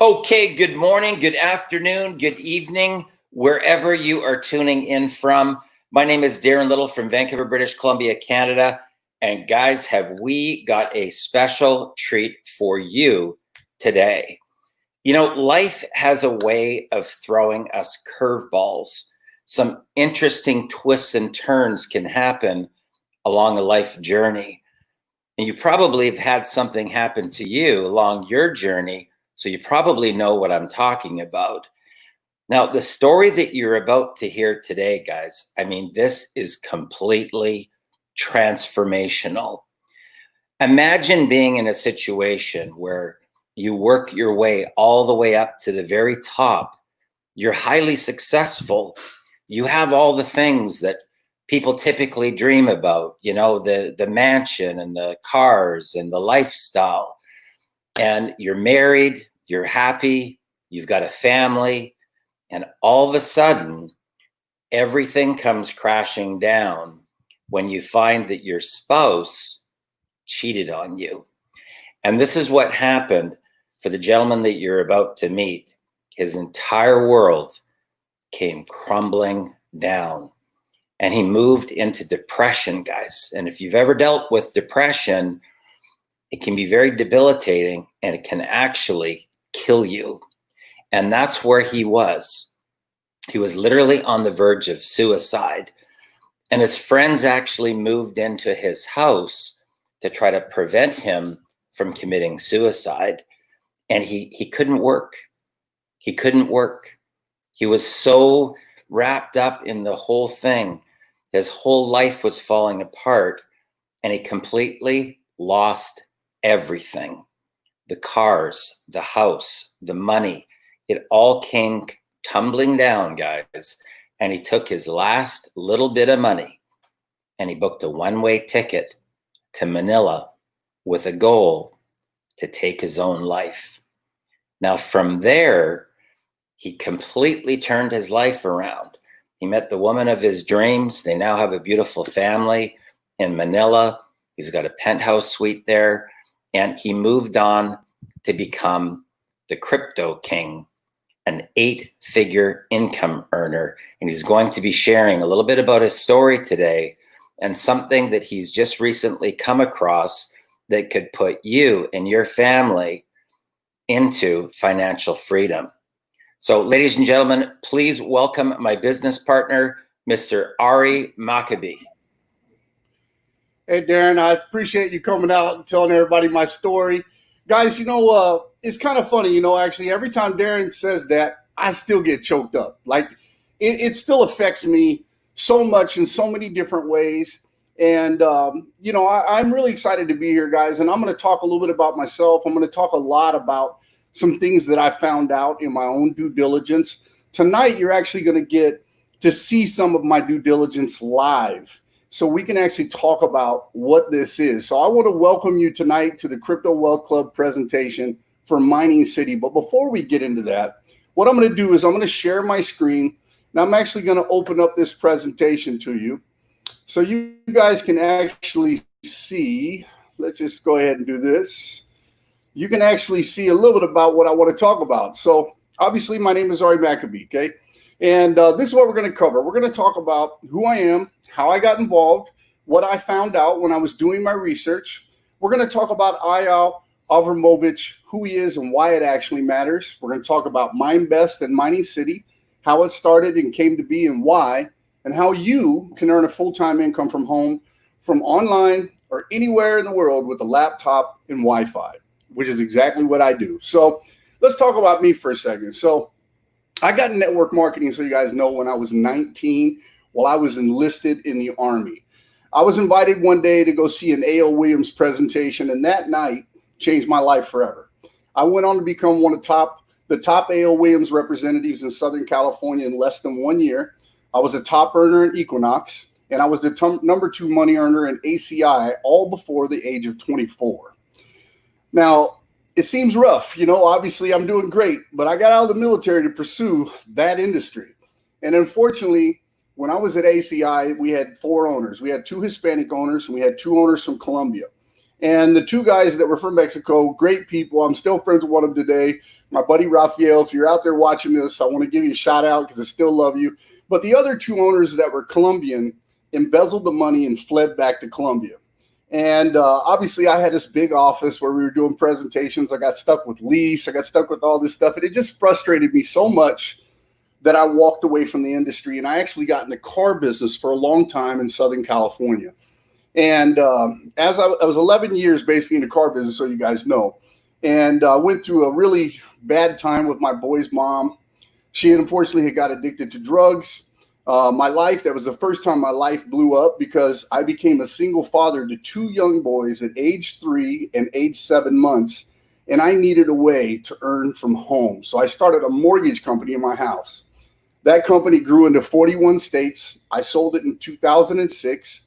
Okay, good morning, good afternoon, good evening, wherever you are tuning in from. My name is Darren Little from Vancouver, British Columbia, Canada. And guys, have we got a special treat for you today? You know, life has a way of throwing us curveballs. Some interesting twists and turns can happen along a life journey. And you probably have had something happen to you along your journey, so you probably know what I'm talking about. Now, the story that you're about to hear today, guys, I mean, this is completely transformational. Imagine being in a situation where you work your way all the way up to the very top. You're highly successful. You have all the things that people typically dream about, you know, the mansion and the cars and the lifestyle. And you're married, you're happy, you've got a family, and all of a sudden, everything comes crashing down when you find that your spouse cheated on you. And this is what happened for the gentleman that you're about to meet. His entire world came crumbling down. And he moved into depression, guys. And if you've ever dealt with depression, it can be very debilitating and it can actually kill you. And that's where he was. He was literally on the verge of suicide. And his friends actually moved into his house to try to prevent him from committing suicide. And he couldn't work. He couldn't work. He was so wrapped up in the whole thing. His whole life was falling apart, and he completely lost everything. The cars, the house, the money, it all came tumbling down, guys. And he took his last little bit of money and he booked a one-way ticket to Manila with a goal to take his own life. Now, from there, he completely turned his life around. He met the woman of his dreams. They now have a beautiful family in Manila. He's got a penthouse suite there. And he moved on to become the crypto king, an 8-figure income earner. And he's going to be sharing a little bit about his story today and something that he's just recently come across that could put you and your family into financial freedom. So, ladies and gentlemen, please welcome my business partner, Mr. Ari Maccabi. Hey, Darren, I appreciate you coming out and telling everybody my story. Guys, you know, it's kind of funny, you know, actually, every time Darren says that, I still get choked up. Like, it still affects me so much in so many different ways. And, you know, I'm really excited to be here, guys. And I'm going to talk a little bit about myself. I'm going to talk a lot about some things that I found out in my own due diligence. Tonight, you're actually going to get to see some of my due diligence live, so we can actually talk about what this is. So I want to welcome you tonight to the Crypto Wealth Club presentation for Mining City. But before we get into that, what I'm going to do is I'm going to share my screen. Now I'm actually going to open up this presentation to you so you guys can actually see. Let's just go ahead and do this. You can actually see a little bit about what I want to talk about. So obviously my name is Ari Maccabi, okay? And this is what we're going to cover. We're going to talk about who I am, how I got involved, what I found out when I was doing my research. We're going to talk about Eyal Avramovich, who he is and why it actually matters. We're going to talk about Minebest and Mining City, how it started and came to be and why, and how you can earn a full-time income from home, from online or anywhere in the world with a laptop and Wi-Fi, which is exactly what I do. So let's talk about me for a second. So I got network marketing, so you guys know, when I was 19, while I was enlisted in the Army. I was invited one day to go see an A.L. Williams presentation, and that night changed my life forever. I went on to become one of the top A.L. Williams representatives in Southern California in less than 1 year. I was a top earner in Equinox, and I was the number 2 money earner in ACI, all before the age of 24. Now, it seems rough, you know, obviously I'm doing great, but I got out of the military to pursue that industry. And unfortunately, when I was at ACI, we had 4 owners. We had 2 Hispanic owners, and we had 2 owners from Colombia. And the two guys that were from Mexico, great people. I'm still friends with one of them today. My buddy Rafael, if you're out there watching this, I want to give you a shout out because I still love you. But the other two owners that were Colombian embezzled the money and fled back to Colombia. And obviously, I had this big office where we were doing presentations. I got stuck with lease. I got stuck with all this stuff. And it just frustrated me so much that I walked away from the industry. And I actually got in the car business for a long time in Southern California. And as I was 11 years basically in the car business, so you guys know, and went through a really bad time with my boy's mom. She unfortunately had got addicted to drugs. My life, that was the first time my life blew up because I became a single father to two young boys at age 3 and age 7 months. And I needed a way to earn from home. So I started a mortgage company in my house. That company grew into 41 states. I sold it in 2006.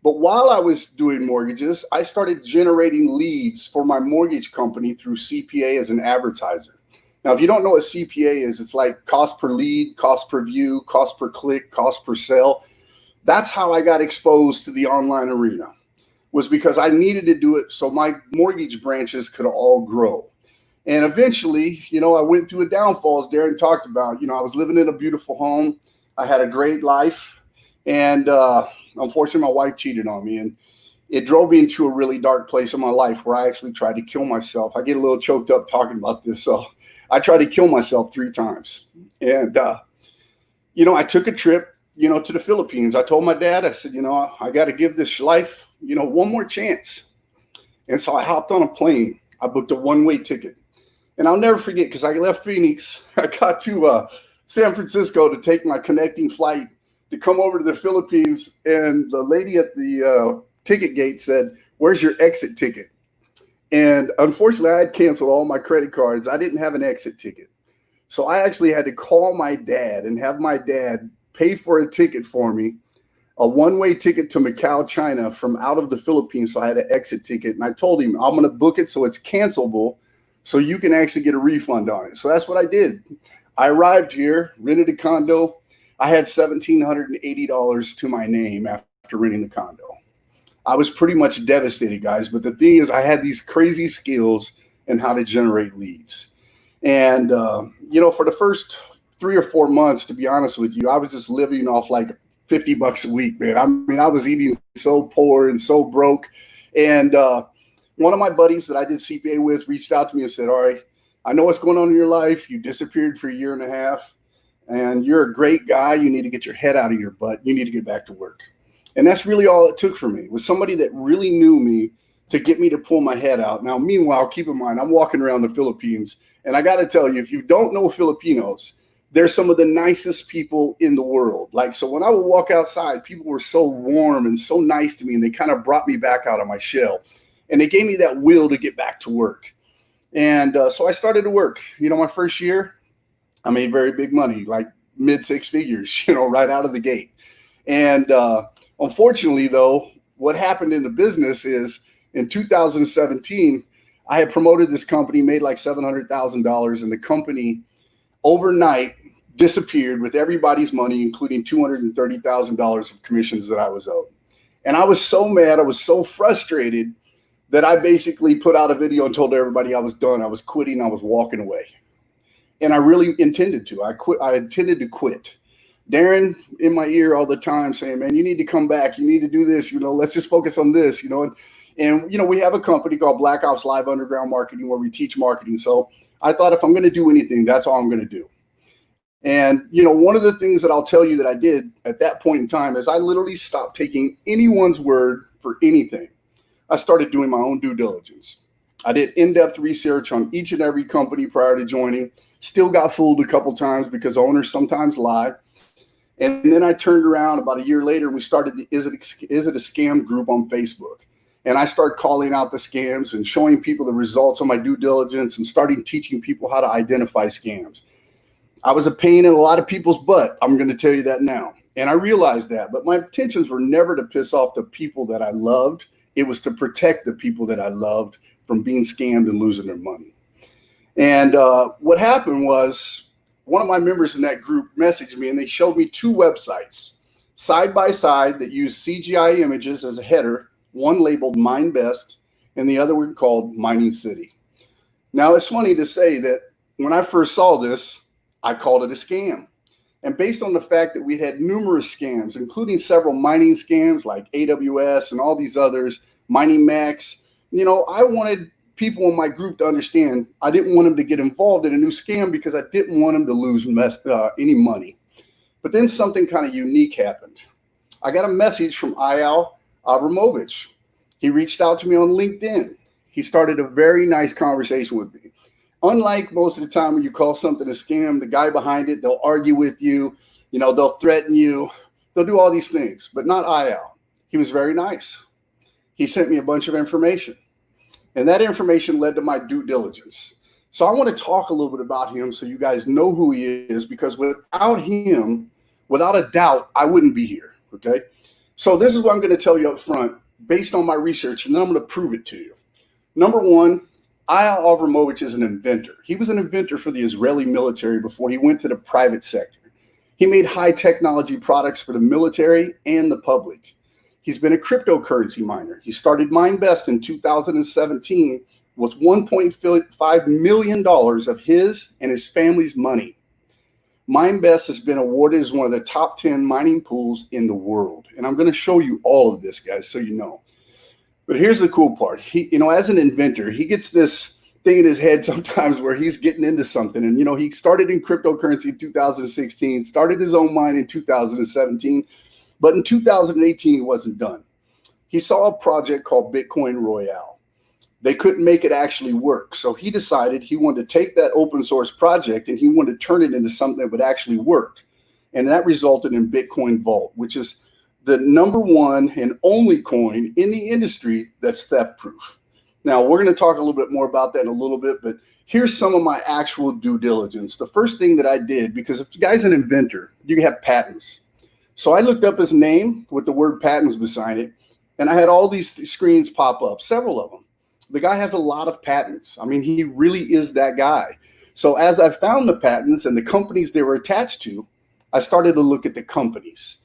But while I was doing mortgages, I started generating leads for my mortgage company through CPA as an advertiser. Now, if you don't know what CPA is, it's like cost per lead, cost per view, cost per click, cost per sale. That's how I got exposed to the online arena, was because I needed to do it so my mortgage branches could all grow. And eventually, I went through a downfall, as Darren talked about. I was living in a beautiful home. I had a great life. And unfortunately, my wife cheated on me. And it drove me into a really dark place in my life where I actually tried to kill myself. I get a little choked up talking about this. So I tried to kill myself 3 times. And, I took a trip, to the Philippines. I told my dad, I said, I got to give this life, one more chance. And so I hopped on a plane. I booked a one-way ticket. And I'll never forget, because I left Phoenix. I got to San Francisco to take my connecting flight to come over to the Philippines. And the lady at the ticket gate said, "Where's your exit ticket?" And unfortunately, I had canceled all my credit cards. I didn't have an exit ticket. So I actually had to call my dad and have my dad pay for a ticket for me, a one-way ticket to Macau, China from out of the Philippines. So I had an exit ticket. And I told him, I'm going to book it so it's cancelable so you can actually get a refund on it. So that's what I did. I arrived here, rented a condo. I had $1,780 to my name after renting the condo. I was pretty much devastated, guys. But the thing is, I had these crazy skills in how to generate leads. And, for the first 3 or 4 months, to be honest with you, I was just living off like $50 a week, man. I was eating so poor and so broke. And one of my buddies that I did CPA with reached out to me and said, "All right, I know what's going on in your life. You disappeared for a year and a half, and you're a great guy. You need to get your head out of your butt. You need to get back to work." And that's really all it took for me, was somebody that really knew me to get me to pull my head out. Now, meanwhile, keep in mind, I'm walking around the Philippines, and I got to tell you, if you don't know Filipinos, they're some of the nicest people in the world. So when I would walk outside, people were so warm and so nice to me, and they kind of brought me back out of my shell. And they gave me that will to get back to work. And so I started to work. My first year, I made very big money, like mid 6 figures, right out of the gate. And unfortunately, though, what happened in the business is in 2017, I had promoted this company, made like $700,000, and the company overnight disappeared with everybody's money, including $230,000 of commissions that I was owed. And I was so mad. I was so frustrated that I basically put out a video and told everybody I was done. I was quitting. I was walking away. And I really intended to. I intended to quit. Darren in my ear all the time saying, "Man, you need to come back. You need to do this. Let's just focus on this, And we have a company called Black Ops Live Underground Marketing where we teach marketing. So I thought if I'm going to do anything, that's all I'm going to do. And, one of the things that I'll tell you that I did at that point in time is I literally stopped taking anyone's word for anything. I started doing my own due diligence. I did in-depth research on each and every company prior to joining. Still got fooled a couple times because owners sometimes lie. And then I turned around about a year later and we started the Is It a Scam group on Facebook. And I started calling out the scams and showing people the results of my due diligence and starting teaching people how to identify scams. I was a pain in a lot of people's butt. I'm going to tell you that now. And I realized that. But my intentions were never to piss off the people that I loved. It was to protect the people that I loved from being scammed and losing their money. And what happened was one of my members in that group messaged me and they showed me 2 websites side by side that use CGI images as a header, one labeled Minebest and the other one called Mining City. Now, it's funny to say that when I first saw this, I called it a scam. And based on the fact that we had numerous scams, including several mining scams like AWS and all these others, Mining Max, I wanted people in my group to understand I didn't want them to get involved in a new scam because I didn't want them to lose any money. But then something kind of unique happened. I got a message from Eyal Avramovich. He reached out to me on LinkedIn. He started a very nice conversation with me. Unlike most of the time when you call something a scam, the guy behind it, they'll argue with you, they'll threaten you, they'll do all these things, but not Eyal. He was very nice. He sent me a bunch of information, and that information led to my due diligence. So I want to talk a little bit about him so you guys know who he is, because without him, without a doubt, I wouldn't be here, okay? So this is what I'm going to tell you up front based on my research, and then I'm going to prove it to you. Number one, Eyal Avramovich is an inventor. He was an inventor for the Israeli military before he went to the private sector. He made high technology products for the military and the public. He's been a cryptocurrency miner. He started Minebest in 2017 with $1.5 million of his and his family's money. Minebest has been awarded as one of the top 10 mining pools in the world. And I'm going to show you all of this, guys, so you know. But here's the cool part. He, as an inventor, he gets this thing in his head sometimes where he's getting into something. And, he started in cryptocurrency in 2016, started his own mine in 2017, but in 2018, he wasn't done. He saw a project called Bitcoin Royale. They couldn't make it actually work. So he decided he wanted to take that open source project and he wanted to turn it into something that would actually work. And that resulted in Bitcoin Vault, which is the number one and only coin in the industry that's theft proof. Now, we're going to talk a little bit more about that in a little bit, but here's some of my actual due diligence. The first thing that I did, because if the guy's an inventor, you have patents. So I looked up his name with the word patents beside it, and I had all these screens pop up, several of them. The guy has a lot of patents. I mean, he really is that guy. So as I found the patents and the companies they were attached to, I started to look at the companies.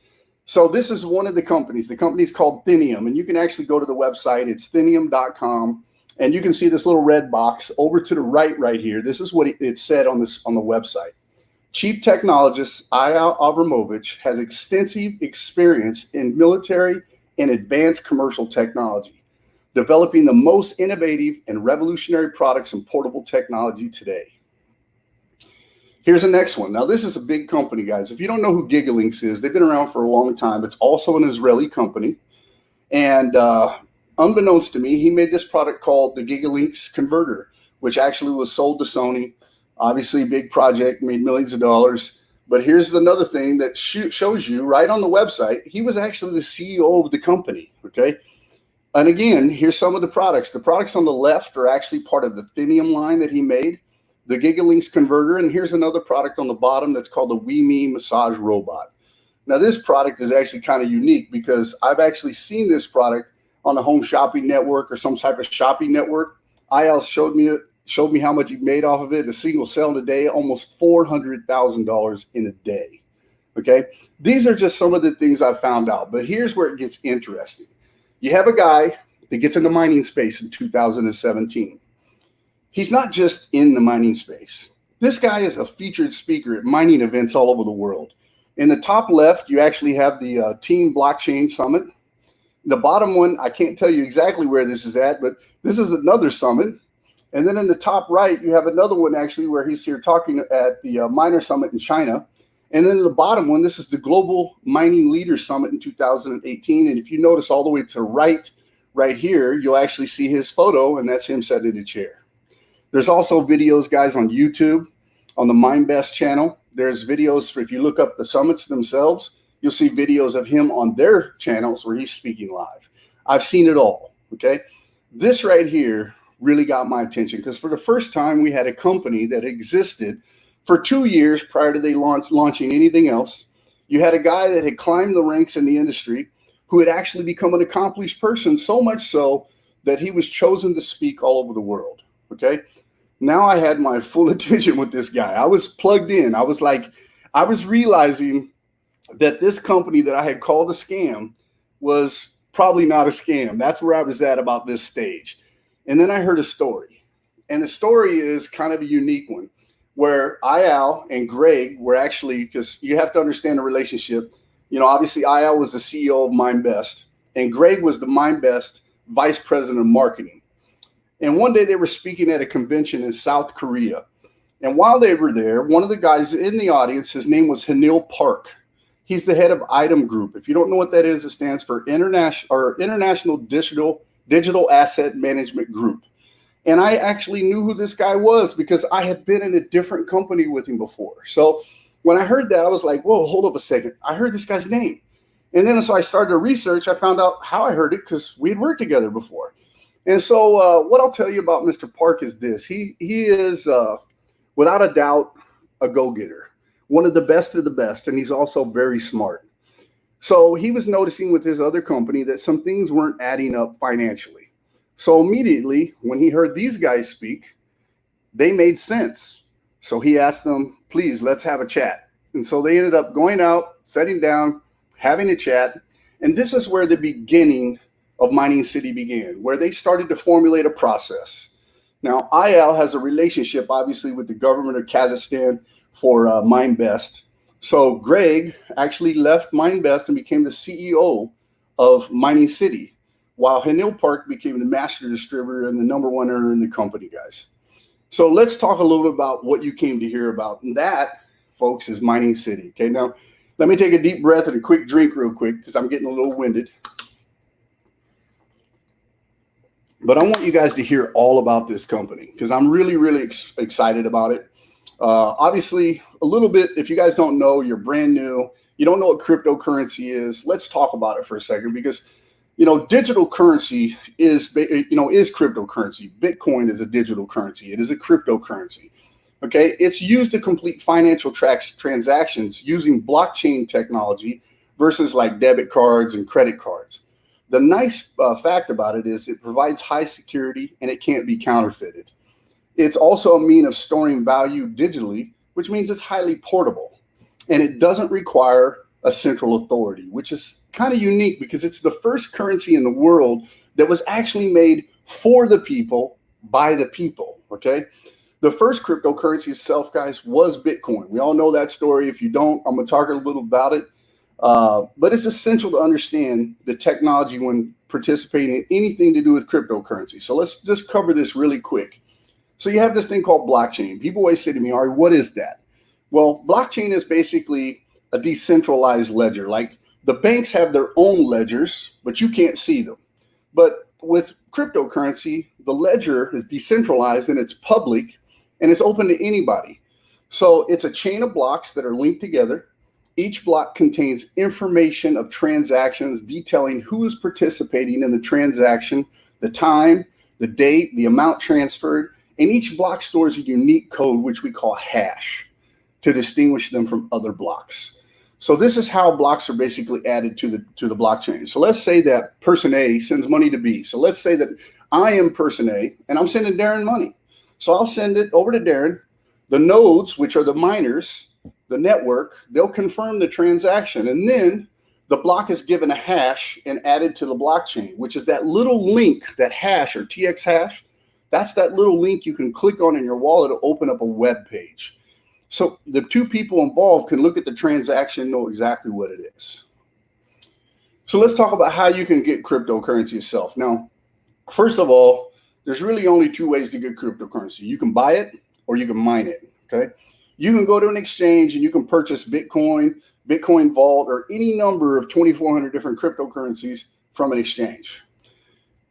So this is one of the companies. The company is called Thinium, and you can actually go to the website. It's thinium.com, and you can see this little red box over to the right here. This is what it said on the website. Chief technologist Eyal Avramovich has extensive experience in military and advanced commercial technology, developing the most innovative and revolutionary products in portable technology today. Here's the next one. Now, this is a big company, guys. If you don't know who Gigalinks is, they've been around for a long time. It's also an Israeli company. And unbeknownst to me, he made this product called the Gigalinks Converter, which actually was sold to Sony. Obviously, a big project, made millions of dollars. But here's another thing that shows you right on the website. He was actually the CEO of the company, okay? And again, here's some of the products. The products on the left are actually part of the Thinium line that he made, the Gigalinks Converter, and here's another product on the bottom that's called the WeMe Massage Robot. Now, this product is actually kind of unique because I've actually seen this product on the Home Shopping Network or some type of shopping network. Eyal showed me how much he made off of it. A single sale in a day, almost $400,000 in a day. Okay, these are just some of the things I found out. But here's where it gets interesting. You have a guy that gets in the mining space in 2017. He's not just in the mining space. This guy is a featured speaker at mining events all over the world. In the top left, you actually have the Team Blockchain Summit. The bottom one, I can't tell you exactly where this is at, but this is another summit. And then in the top right, you have another one actually where he's here talking at the Miner Summit in China. And then in the bottom one, this is the Global Mining Leaders Summit in 2018. And if you notice all the way to the right here, you'll actually see his photo, and that's him sitting in a chair. There's also videos, guys, on YouTube, on the Minebest channel. There's videos for, if you look up the summits themselves, you'll see videos of him on their channels where he's speaking live. I've seen it all, okay? This right here really got my attention because for the first time, we had a company that existed for 2 years prior to they launching anything else. You had a guy that had climbed the ranks in the industry who had actually become an accomplished person, so much so that he was chosen to speak all over the world, okay? Now I had my full attention with this guy. I was plugged in. I was realizing that this company that I had called a scam was probably not a scam. That's where I was at about this stage. And then I heard a story. And the story is kind of a unique one where Eyal and Greg were actually, because you have to understand the relationship. Obviously Eyal was the CEO of Minebest and Greg was the Minebest vice president of marketing. And one day they were speaking at a convention in South Korea. And while they were there, one of the guys in the audience, his name was Hanil Park. He's the head of Item Group. If you don't know what that is, it stands for International Digital Asset Management Group. And I actually knew who this guy was because I had been in a different company with him before. So when I heard that, I was like, whoa, hold up a second. I heard this guy's name. And then so I started to research. I found out how I heard it because we had worked together before. And so what I'll tell you about Mr. Park is this. He is, without a doubt, a go-getter, one of the best, and he's also very smart. So he was noticing with his other company that some things weren't adding up financially. So immediately when he heard these guys speak, they made sense. So he asked them, please, let's have a chat. And so they ended up going out, sitting down, having a chat. And this is where the beginning of Mining City began, where they started to formulate a process. Now, Eyal has a relationship, obviously, with the government of Kazakhstan for Minebest. So Greg actually left Minebest and became the CEO of Mining City, while Hanil Park became the master distributor and the #1 earner in the company, guys. So let's talk a little bit about what you came to hear about. And that, folks, is Mining City. Okay, now let me take a deep breath and a quick drink real quick because I'm getting a little winded. But I want you guys to hear all about this company because I'm really, really excited about it. Obviously, a little bit, if you guys don't know, you're brand new, you don't know what cryptocurrency is, let's talk about it for a second because, digital currency is cryptocurrency. Bitcoin is a digital currency. It is a cryptocurrency. Okay, it's used to complete financial transactions using blockchain technology versus like debit cards and credit cards. The nice fact about it is it provides high security and it can't be counterfeited. It's also a means of storing value digitally, which means it's highly portable. And it doesn't require a central authority, which is kind of unique because it's the first currency in the world that was actually made for the people by the people, okay? The first cryptocurrency itself, guys, was Bitcoin. We all know that story. If you don't, I'm going to talk a little about it. But it's essential to understand the technology when participating in anything to do with cryptocurrency. So let's just cover this really quick. So you have this thing called blockchain. People always say to me, Ari, what is that? Well, blockchain is basically a decentralized ledger. Like the banks have their own ledgers, but you can't see them. But with cryptocurrency, the ledger is decentralized and it's public and it's open to anybody. So it's a chain of blocks that are linked together. Each block contains information of transactions detailing who is participating in the transaction, the time, the date, the amount transferred, and each block stores a unique code, which we call hash, to distinguish them from other blocks. So this is how blocks are basically added to the blockchain. So let's say that person A sends money to B. So let's say that I am person A and I'm sending Darren money. So I'll send it over to Darren. The nodes, which are the miners, the network, they'll confirm the transaction. And then the block is given a hash and added to the blockchain, which is that little link, that hash or TX hash. That's that little link you can click on in your wallet to open up a web page. So the two people involved can look at the transaction and know exactly what it is. So let's talk about how you can get cryptocurrency itself. Now, first of all, there's really only two ways to get cryptocurrency. You can buy it or you can mine it, okay? You can go to an exchange and you can purchase Bitcoin, Bitcoin Vault, or any number of 2,400 different cryptocurrencies from an exchange.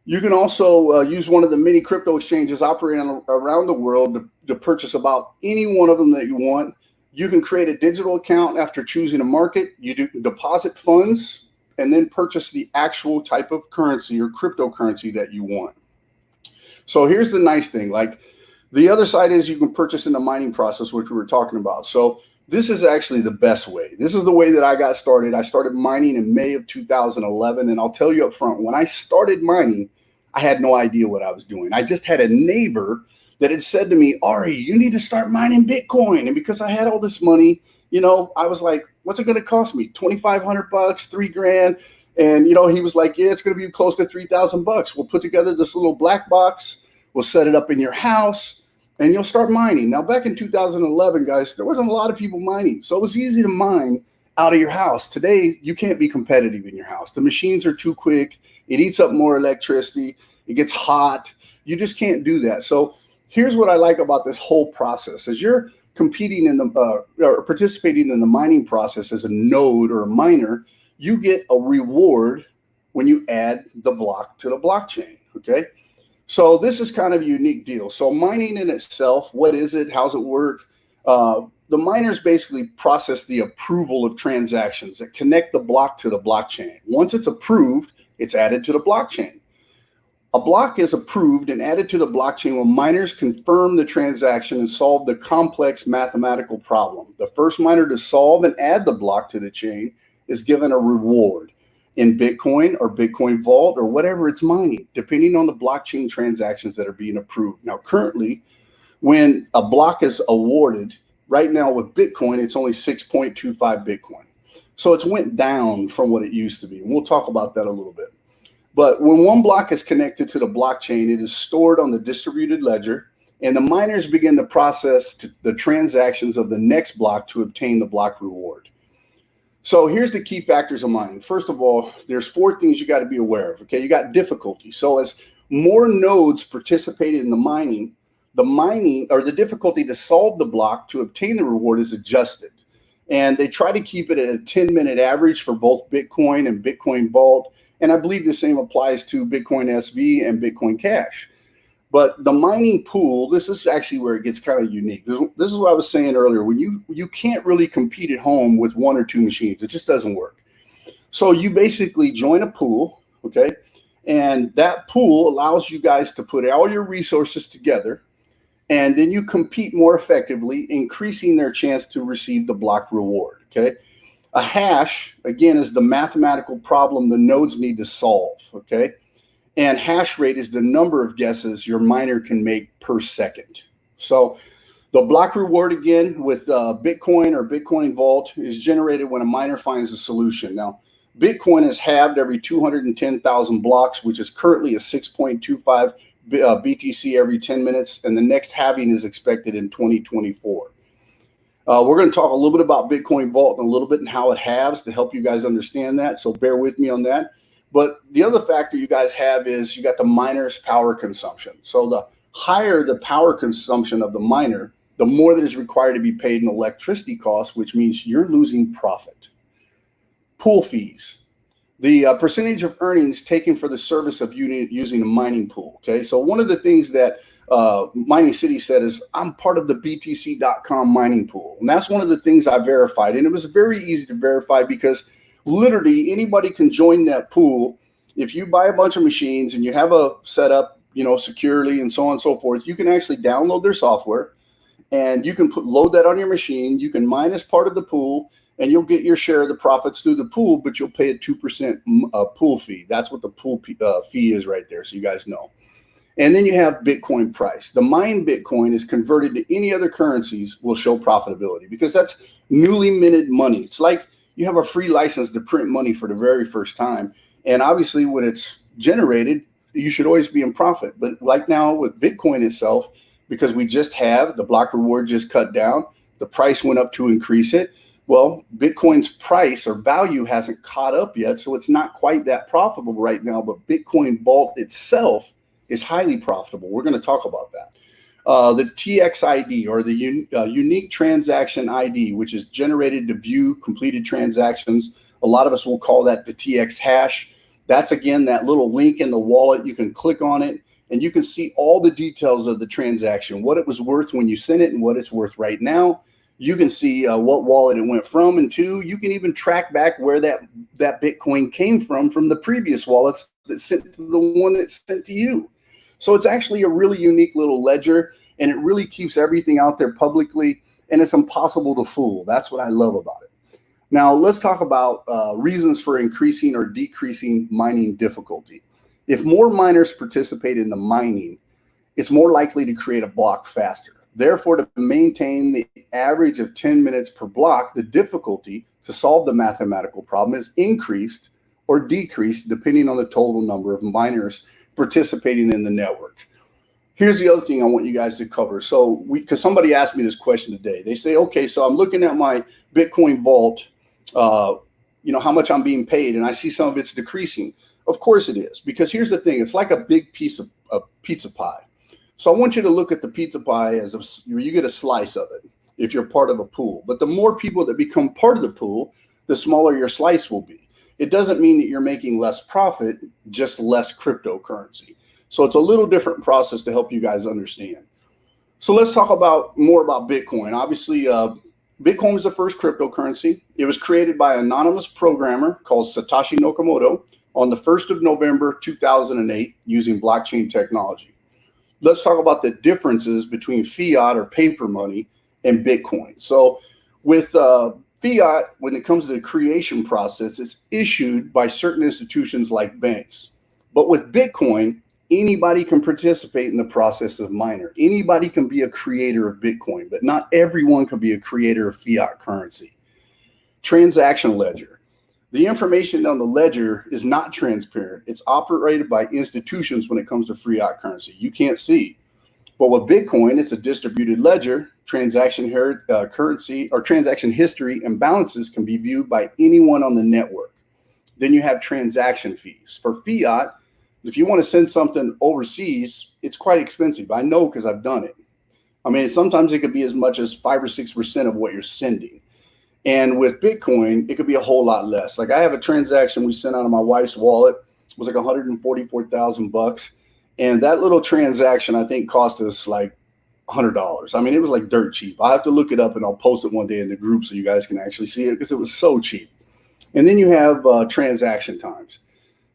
You can also use one of the many crypto exchanges operating around the world to purchase about any one of them that you want. You can create a digital account after choosing a market. You deposit funds and then purchase the actual type of currency or cryptocurrency that you want. So here's the nice thing. Like the other side is you can purchase in the mining process, which we were talking about. So this is actually the best way. This is the way that I got started. I started mining in May of 2011. And I'll tell you up front, when I started mining, I had no idea what I was doing. I just had a neighbor that had said to me, Ari, you need to start mining Bitcoin. And because I had all this money, I was like, what's it going to cost me? $2,500, $3,000. And, he was like, yeah, it's going to be close to $3,000. We'll put together this little black box. We'll set it up in your house and you'll start mining. Now, back in 2011, guys, there wasn't a lot of people mining. So it was easy to mine out of your house. Today, you can't be competitive in your house. The machines are too quick. It eats up more electricity. It gets hot. You just can't do that. So here's what I like about this whole process. As you're competing in the or participating in the mining process as a node or a miner, you get a reward when you add the block to the blockchain. Okay. So this is kind of a unique deal. So mining in itself, what is it? How's it work? The miners basically process the approval of transactions that connect the block to the blockchain. Once it's approved, it's added to the blockchain. A block is approved and added to the blockchain when miners confirm the transaction and solve the complex mathematical problem. The first miner to solve and add the block to the chain is given a reward in Bitcoin or Bitcoin Vault or whatever it's mining, depending on the blockchain transactions that are being approved. Now, currently, when a block is awarded, right now with Bitcoin, it's only 6.25 Bitcoin. So it's went down from what it used to be. And we'll talk about that a little bit. But when one block is connected to the blockchain, it is stored on the distributed ledger, and the miners begin to process the transactions of the next block to obtain the block reward. So here's the key factors of mining. First of all, there's 4 things you got to be aware of. Okay, you got difficulty. So as more nodes participated in the mining or the difficulty to solve the block to obtain the reward is adjusted. And they try to keep it at a 10-minute average for both Bitcoin and Bitcoin Vault. And I believe the same applies to Bitcoin SV and Bitcoin Cash. But the mining pool, this is actually where it gets kind of unique. This is what I was saying earlier. When you can't really compete at home with 1 or 2 machines. It just doesn't work. So you basically join a pool, okay? And that pool allows you guys to put all your resources together, and then you compete more effectively, increasing their chance to receive the block reward, okay? A hash, again, is the mathematical problem the nodes need to solve, okay? And hash rate is the number of guesses your miner can make per second. So the block reward, again, with Bitcoin or Bitcoin Vault is generated when a miner finds a solution. Now, Bitcoin is halved every 210,000 blocks, which is currently a 6.25 BTC every 10 minutes, and the next halving is expected in 2024. We're going to talk a little bit about Bitcoin Vault and a little bit and how it halves to help you guys understand that, so bear with me on that. But the other factor you guys have is you got the miner's power consumption. So the higher the power consumption of the miner, the more that is required to be paid in electricity costs, which means you're losing profit. Pool fees. The percentage of earnings taken for the service of using a mining pool. Okay, so one of the things that Mining City said is, I'm part of the BTC.com mining pool. And that's one of the things I verified. And it was very easy to verify because literally anybody can join that pool. If you buy a bunch of machines and you have a setup, securely and so on and so forth, you can actually download their software and you can load that on your machine. You can mine as part of the pool, and you'll get your share of the profits through the pool, but you'll pay a 2% pool fee. That's what the pool fee is right there, so you guys know. And then you have Bitcoin price. The mined Bitcoin is converted to any other currencies will show profitability because that's newly minted money. It's like you have a free license to print money for the very first time. And obviously when it's generated, you should always be in profit. But like now with Bitcoin itself, because we just have the block reward just cut down, the price went up to increase it. Well, Bitcoin's price or value hasn't caught up yet, so it's not quite that profitable right now. But Bitcoin Vault itself is highly profitable. We're going to talk about that. The TXID, or the unique transaction ID, which is generated to view completed transactions. A lot of us will call that the TX hash. That's, again, that little link in the wallet. You can click on it, and you can see all the details of the transaction, what it was worth when you sent it and what it's worth right now. You can see what wallet it went from and to. You can even track back where that Bitcoin came from the previous wallets that sent to the one that sent to you. So it's actually a really unique little ledger, and it really keeps everything out there publicly, and it's impossible to fool. That's what I love about it. Now, let's talk about reasons for increasing or decreasing mining difficulty. If more miners participate in the mining, it's more likely to create a block faster. Therefore, to maintain the average of 10 minutes per block, the difficulty to solve the mathematical problem is increased or decreased depending on the total number of miners participating in the network. Here's the other thing I want you guys to cover. So because somebody asked me this question today, they say, okay, so I'm looking at my Bitcoin vault, how much I'm being paid, and I see some of it's decreasing. Of course it is, because here's the thing. It's like a big piece of pizza pie. So I want you to look at the pizza pie as you get a slice of it if you're part of a pool. But the more people that become part of the pool, the smaller your slice will be. It doesn't mean that you're making less profit, just less cryptocurrency. So it's a little different process to help you guys understand. So let's talk more about Bitcoin. Obviously, Bitcoin was the first cryptocurrency. It was created by an anonymous programmer called Satoshi Nakamoto on the 1st of November, 2008, using blockchain technology. Let's talk about the differences between fiat or paper money and Bitcoin. So with fiat, when it comes to the creation process, it's issued by certain institutions like banks. But with Bitcoin, anybody can participate in the process of miner. Anybody can be a creator of Bitcoin, but not everyone can be a creator of fiat currency. Transaction ledger. The information on the ledger is not transparent. It's operated by institutions when it comes to fiat currency. You can't see. But with Bitcoin, it's a distributed ledger. Transaction currency or transaction history and balances can be viewed by anyone on the network. Then you have transaction fees. For fiat, if you want to send something overseas, it's quite expensive. I know because I've done it. I mean, sometimes it could be as much as 5 or 6% of what you're sending. And with Bitcoin, it could be a whole lot less. Like I have a transaction we sent out of my wife's wallet. It was like $144,000. And that little transaction, I think, cost us like $100. I mean, it was like dirt cheap. I have to look it up and I'll post it one day in the group so you guys can actually see it because it was so cheap. And then you have transaction times.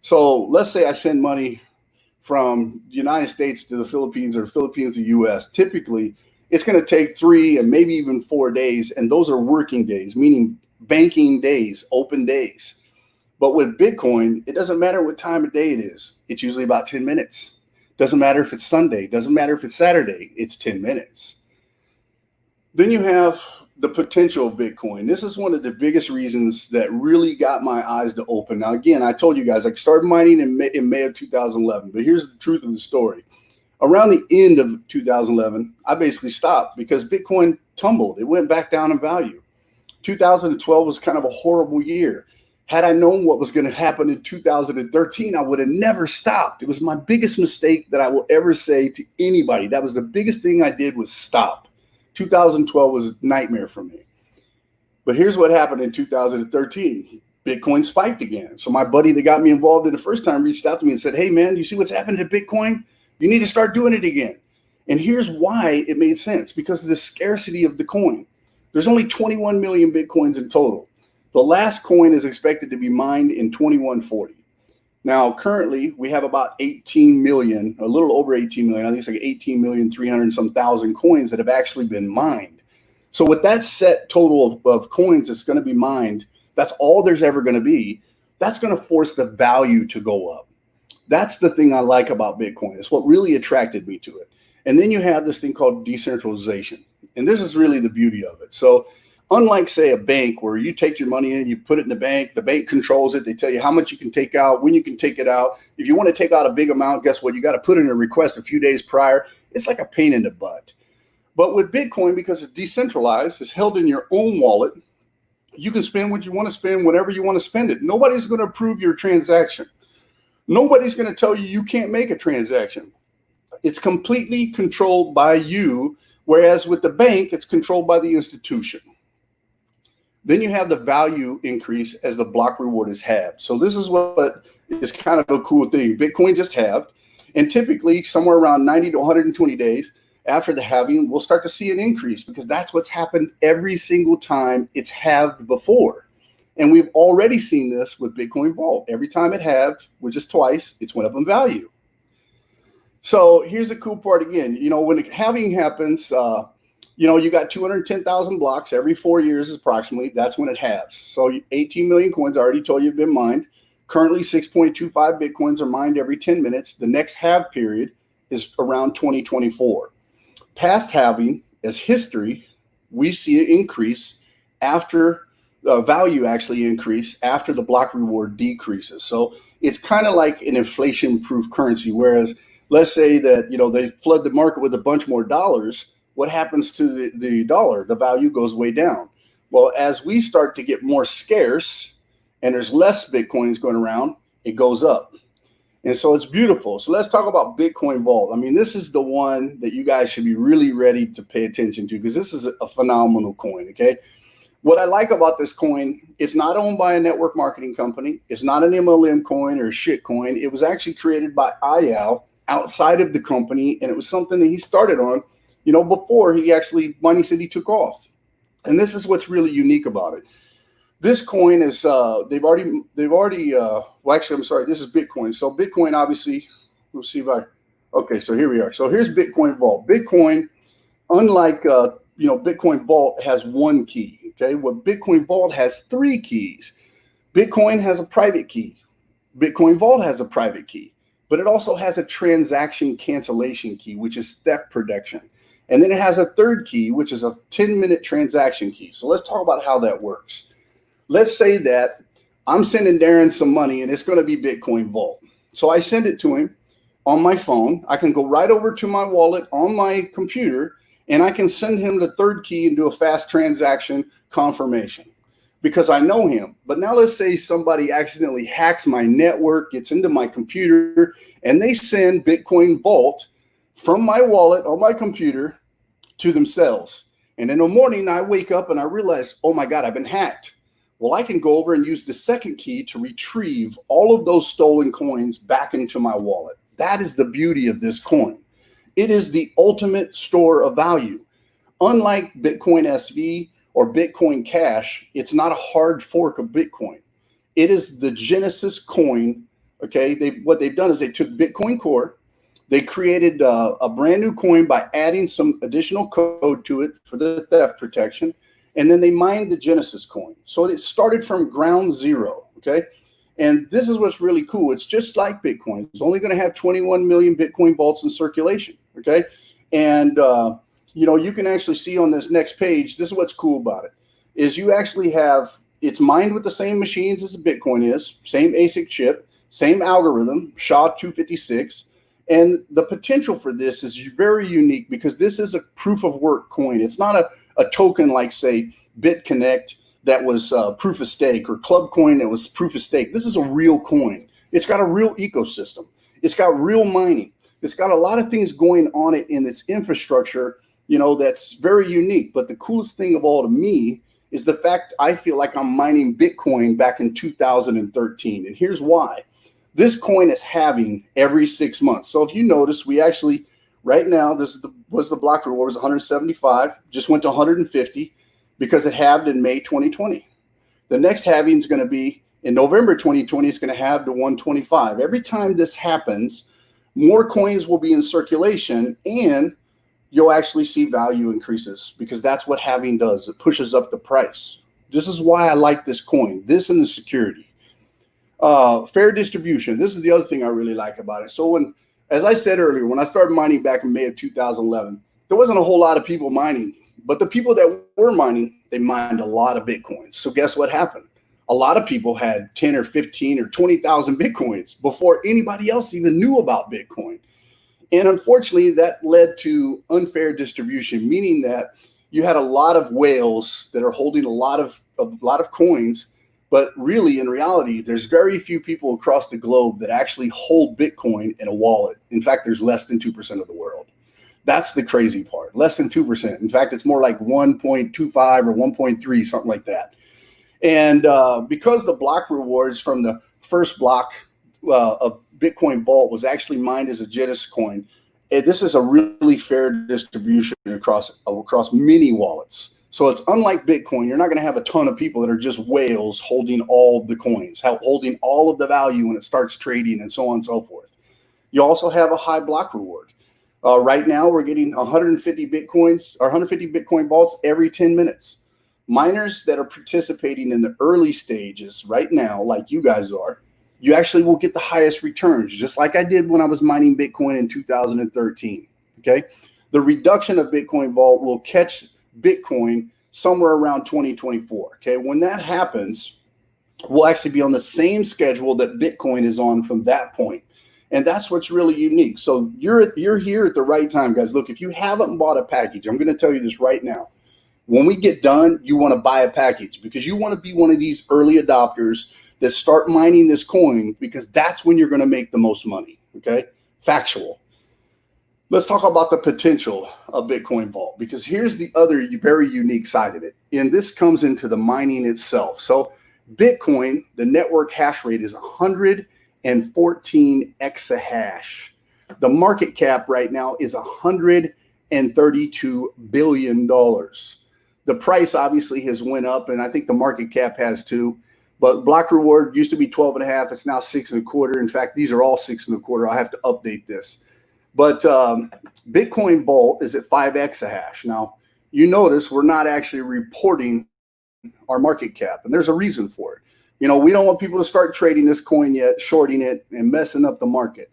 So let's say I send money from the United States to the Philippines or the Philippines to the US. Typically, it's going to take 3 and maybe even 4 days. And those are working days, meaning banking days, open days. But with Bitcoin, it doesn't matter what time of day it is. It's usually about 10 minutes. Doesn't matter if it's Sunday. Doesn't matter if it's Saturday. It's 10 minutes. Then you have the potential of Bitcoin. This is one of the biggest reasons that really got my eyes to open. Now, again, I told you guys I started mining in May of 2011, but here's the truth of the story. Around the end of 2011, I basically stopped because Bitcoin tumbled. It went back down in value. 2012 was kind of a horrible year. Had I known what was going to happen in 2013, I would have never stopped. It was my biggest mistake that I will ever say to anybody. That was the biggest thing I did was stop. 2012 was a nightmare for me. But here's what happened in 2013. Bitcoin spiked again. So my buddy that got me involved in the first time reached out to me and said, hey, man, you see what's happened to Bitcoin? You need to start doing it again. And here's why it made sense, because of the scarcity of the coin. There's only 21 million Bitcoins in total. The last coin is expected to be mined in 2140. Now, currently, we have about 18 million, a little over 18 million. I think it's like 18,300,000 coins that have actually been mined. So with that set total of coins that's going to be mined, that's all there's ever going to be. That's going to force the value to go up. That's the thing I like about Bitcoin. It's what really attracted me to it. And then you have this thing called decentralization. And this is really the beauty of it. So unlike, say, a bank where you take your money in, you put it in the bank controls it. They tell you how much you can take out, when you can take it out. If you want to take out a big amount, guess what? You got to put in a request a few days prior. It's like a pain in the butt. But with Bitcoin, because it's decentralized, it's held in your own wallet, you can spend what you want to spend whenever you want to spend it. Nobody's going to approve your transaction. Nobody's going to tell you you can't make a transaction. It's completely controlled by you, whereas with the bank, it's controlled by the institution. Then you have the value increase as the block reward is halved. So this is what is kind of a cool thing. Bitcoin just halved, and typically somewhere around 90 to 120 days after the halving, we'll start to see an increase because that's what's happened every single time it's halved before. And we've already seen this with Bitcoin Vault. Every time it halved, which is twice, it's went up in value. So here's the cool part again. When the halving happens, you got 210,000 blocks every 4 years approximately. That's when it halves. So 18 million coins, I already told you, have been mined. Currently, 6.25 Bitcoins are mined every 10 minutes. The next halve period is around 2024. Past halving, as history, we see an increase after value actually increase after the block reward decreases. So it's kind of like an inflation-proof currency. Whereas, let's say that, they flood the market with a bunch more dollars. What happens to the dollar? The value goes way down. Well, as we start to get more scarce and there's less Bitcoins going around, it goes up. And so it's beautiful. So let's talk about Bitcoin Vault. I mean, this is the one that you guys should be really ready to pay attention to, because this is a phenomenal coin, okay? What I like about this coin, it's not owned by a network marketing company. It's not an MLM coin or a shit coin. It was actually created by Ayal outside of the company, and it was something that he started on, before miningcity took off. And this is what's really unique about it. This coin is, well, actually, I'm sorry, this is Bitcoin. So Bitcoin, obviously, we'll see if okay, so here we are. So here's Bitcoin Vault. Bitcoin, unlike, Bitcoin Vault has one key, okay? Well, Bitcoin Vault has three keys. Bitcoin has a private key. Bitcoin Vault has a private key, but it also has a transaction cancellation key, which is theft protection. And then it has a third key, which is a 10-minute transaction key. So let's talk about how that works. Let's say that I'm sending Darren some money and it's going to be Bitcoin Vault. So I send it to him on my phone. I can go right over to my wallet on my computer, and I can send him the third key and do a fast transaction confirmation because I know him. But now let's say somebody accidentally hacks my network, gets into my computer, and they send Bitcoin Vault from my wallet on my computer to themselves. And in the morning, I wake up and I realize, oh my God, I've been hacked. Well, I can go over and use the second key to retrieve all of those stolen coins back into my wallet. That is the beauty of this coin. It is the ultimate store of value. Unlike Bitcoin SV or Bitcoin Cash, it's not a hard fork of Bitcoin. It is the Genesis coin. Okay, what they've done is they took Bitcoin Core, they created a brand new coin by adding some additional code to it for the theft protection, and then they mined the Genesis coin. So it started from ground zero. Okay, and this is what's really cool. It's just like Bitcoin. It's only going to have 21 million Bitcoin vaults in circulation. Okay. And, you can actually see on this next page, this is what's cool about it, is you actually have, it's mined with the same machines as Bitcoin is, same ASIC chip, same algorithm, SHA-256. And the potential for this is very unique because this is a proof of work coin. It's not a token like, say, BitConnect that was proof of stake, or Club Coin that was proof of stake. This is a real coin. It's got a real ecosystem. It's got real mining. It's got a lot of things going on it in its infrastructure, that's very unique. But the coolest thing of all to me is the fact I feel like I'm mining Bitcoin back in 2013. And here's why. This coin is halving every 6 months. So if you notice, we actually, right now, this was the block reward was 175, just went to 150. Because it halved in May 2020. The next halving is going to be in November 2020. It's going to halve to 125. Every time this happens, more coins will be in circulation, and you'll actually see value increases because that's what halving does. It pushes up the price. This is why I like this coin. This and the security. Fair distribution. This is the other thing I really like about it. So as I said earlier, when I started mining back in May of 2011, there wasn't a whole lot of people mining. But the people that were mining, they mined a lot of Bitcoins. So guess what happened? A lot of people had 10 or 15 or 20,000 Bitcoins before anybody else even knew about Bitcoin. And unfortunately, that led to unfair distribution, meaning that you had a lot of whales that are holding a lot of coins. But really, in reality, there's very few people across the globe that actually hold Bitcoin in a wallet. In fact, there's less than 2% of the world. That's the crazy part, less than 2%. In fact, it's more like 1.25 or 1.3, something like that. And because the block rewards from the first block of Bitcoin Vault was actually mined as a Genesis coin, this is a really fair distribution across many wallets. So it's unlike Bitcoin. You're not going to have a ton of people that are just whales holding all of the coins, holding all of the value when it starts trading and so on and so forth. You also have a high block reward. Right now, we're getting 150 Bitcoins or 150 Bitcoin vaults every 10 minutes. Miners that are participating in the early stages right now, like you guys are, you actually will get the highest returns, just like I did when I was mining Bitcoin in 2013. Okay. The reduction of Bitcoin Vault will catch Bitcoin somewhere around 2024. Okay. When that happens, we'll actually be on the same schedule that Bitcoin is on from that point. And that's what's really unique. So you're here at the right time, guys. Look, if you haven't bought a package, I'm going to tell you this right now. When we get done, you want to buy a package because you want to be one of these early adopters that start mining this coin, because that's when you're going to make the most money. Okay? Factual. Let's talk about the potential of Bitcoin Vault, because here's the other very unique side of it. And this comes into the mining itself. So Bitcoin, the network hash rate is 114 exahash. The market cap right now is $132 billion. The price obviously has went up, and I think the market cap has too. But block reward used to be 12.5. It's now 6.25. In fact, these are all 6.25. I'll have to update this. But Bitcoin Vault is at 5 exahash. Now, you notice we're not actually reporting our market cap, and there's a reason for it. You know, we don't want people to start trading this coin yet, shorting it, and messing up the market.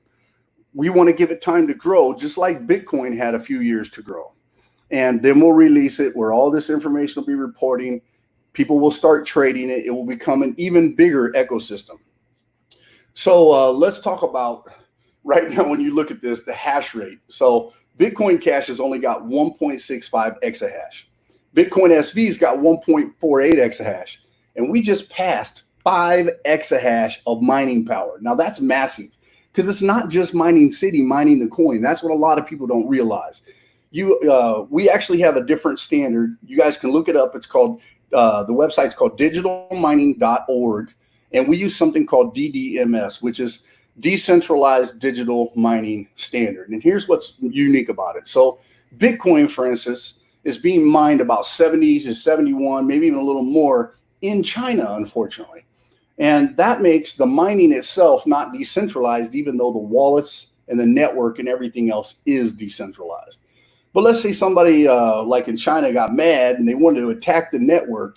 We want to give it time to grow, just like Bitcoin had a few years to grow. And then we'll release it where all this information will be reporting. People will start trading it. It will become an even bigger ecosystem. So let's talk about right now, when you look at this, the hash rate. So Bitcoin Cash has only got 1.65 exahash. Bitcoin SV's got 1.48 exahash. And we just passed 5 exahash of mining power. Now that's massive, because it's not just miningcity mining the coin. That's what a lot of people don't realize. We actually have a different standard. You guys can look it up. It's called, the website's called digitalmining.org. And we use something called DDMS, which is Decentralized Digital Mining Standard. And here's what's unique about it. So Bitcoin, for instance, is being mined about 70 to 71, maybe even a little more in China, unfortunately. And that makes the mining itself not decentralized, even though the wallets and the network and everything else is decentralized. But let's say somebody like in China got mad and they wanted to attack the network.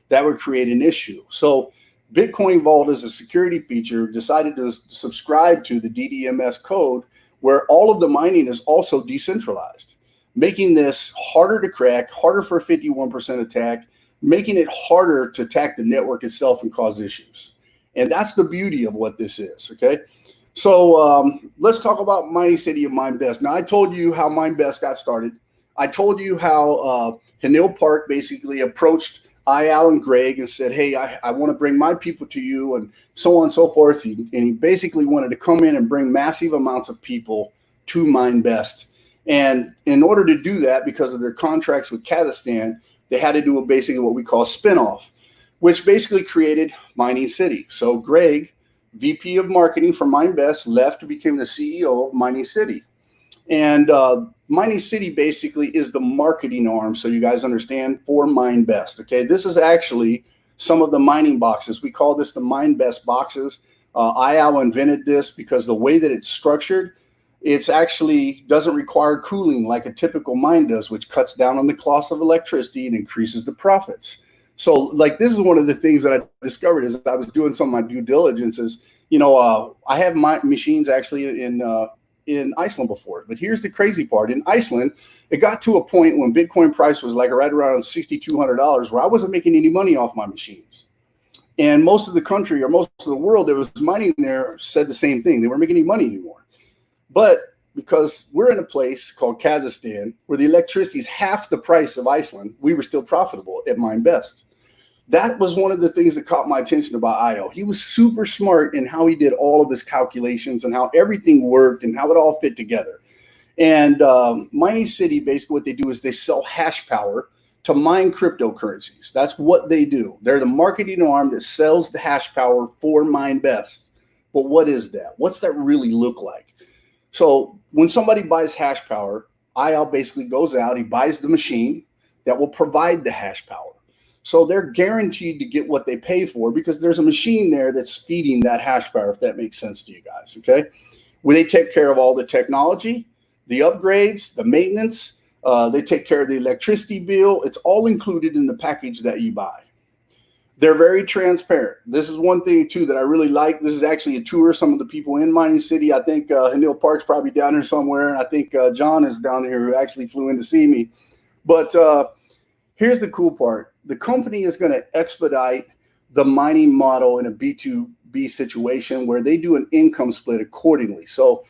That would create an issue. So Bitcoin Vault, as a security feature, decided to subscribe to the DDMS code, where all of the mining is also decentralized, making this harder to crack, harder for a 51% attack, making it harder to attack the network itself and cause issues. And that's the beauty of what this is, okay? So let's talk about MiningCity and Minebest. Now, I told you how Minebest got started. I told you how Hanil Park basically approached Al and Greg and said, hey, I want to bring my people to you, and so on and so forth. And he basically wanted to come in and bring massive amounts of people to Minebest. And in order to do that, because of their contracts with Kazakhstan, they had to do basically what we call a spinoff, which basically created MiningCity. So Greg, VP of marketing for Minebest, left and became the CEO of MiningCity. And MiningCity basically is the marketing arm, so you guys understand, for Minebest. Okay, this is actually some of the mining boxes. We call this the Minebest boxes. IAL invented this because the way that it's structured, it's actually doesn't require cooling like a typical mine does, which cuts down on the cost of electricity and increases the profits. So, like, this is one of the things that I discovered as I was doing some of my due diligence is, you know, I have my machines actually in Iceland before. But here's the crazy part. In Iceland, it got to a point when Bitcoin price was like right around $6,200 where I wasn't making any money off my machines. And most of the country, or most of the world that was mining there, said the same thing. They weren't making any money anymore. But because we're in a place called Kazakhstan where the electricity is half the price of Iceland, we were still profitable at Minebest. That was one of the things that caught my attention about IO. He was super smart in how he did all of his calculations and how everything worked and how it all fit together. And MiningCity, basically what they do is they sell hash power to mine cryptocurrencies. That's what they do. They're the marketing arm that sells the hash power for Minebest. But what is that? What's that really look like? So when somebody buys hash power, IL basically goes out, he buys the machine that will provide the hash power. So they're guaranteed to get what they pay for because there's a machine there that's feeding that hash power, if that makes sense to you guys, okay? When they take care of all the technology, the upgrades, the maintenance, they take care of the electricity bill. It's all included in the package that you buy. They're very transparent. This is one thing, too, that I really like. This is actually a tour of some of the people in MiningCity. I think Hanil Park's probably down here somewhere, and I think John is down here who actually flew in to see me. But here's the cool part. The company is going to expedite the mining model in a B situation where they do an income split accordingly. So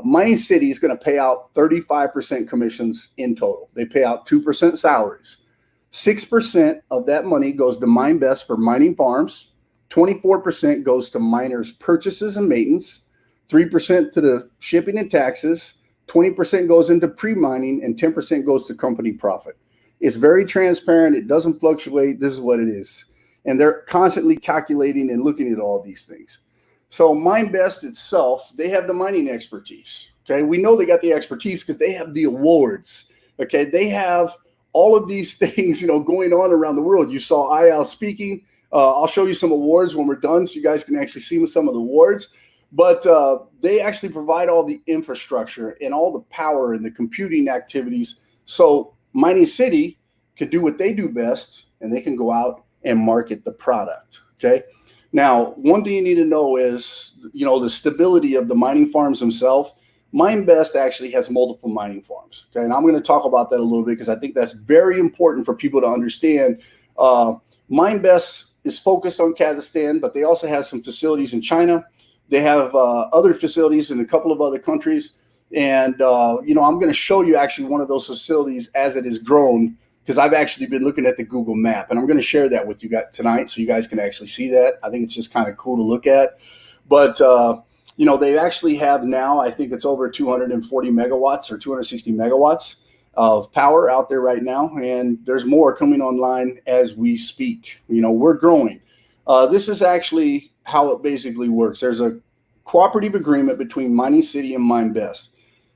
Mining City is going to pay out 35% commissions in total. They pay out 2% salaries. 6% of that money goes to Minebest for mining farms. 24% goes to miners' purchases and maintenance. 3% to the shipping and taxes. 20% goes into pre-mining, and 10% goes to company profit. It's very transparent. It doesn't fluctuate. This is what it is. And they're constantly calculating and looking at all these things. So Minebest itself, they have the mining expertise. Okay, we know they got the expertise because they have the awards. Okay, they have all of these things, going on around the world. You saw IAL speaking. I'll show you some awards when we're done, so you guys can actually see some of the awards. But they actually provide all the infrastructure and all the power and the computing activities. So Mining City can do what they do best, and they can go out and market the product. Okay. Now, one thing you need to know is, the stability of the mining farms themselves. Minebest actually has multiple mining farms. Okay. And I'm going to talk about that a little bit because I think that's very important for people to understand. Minebest is focused on Kazakhstan, but they also have some facilities in China. They have other facilities in a couple of other countries. And, I'm going to show you actually one of those facilities as it has grown, because I've actually been looking at the Google map, and I'm going to share that with you guys tonight so you guys can actually see that. I think it's just kind of cool to look at. But, they actually have now, I think it's over 240 megawatts or 260 megawatts of power out there right now. And there's more coming online as we speak. We're growing. This is actually how it basically works. There's a cooperative agreement between Mining City and Minebest.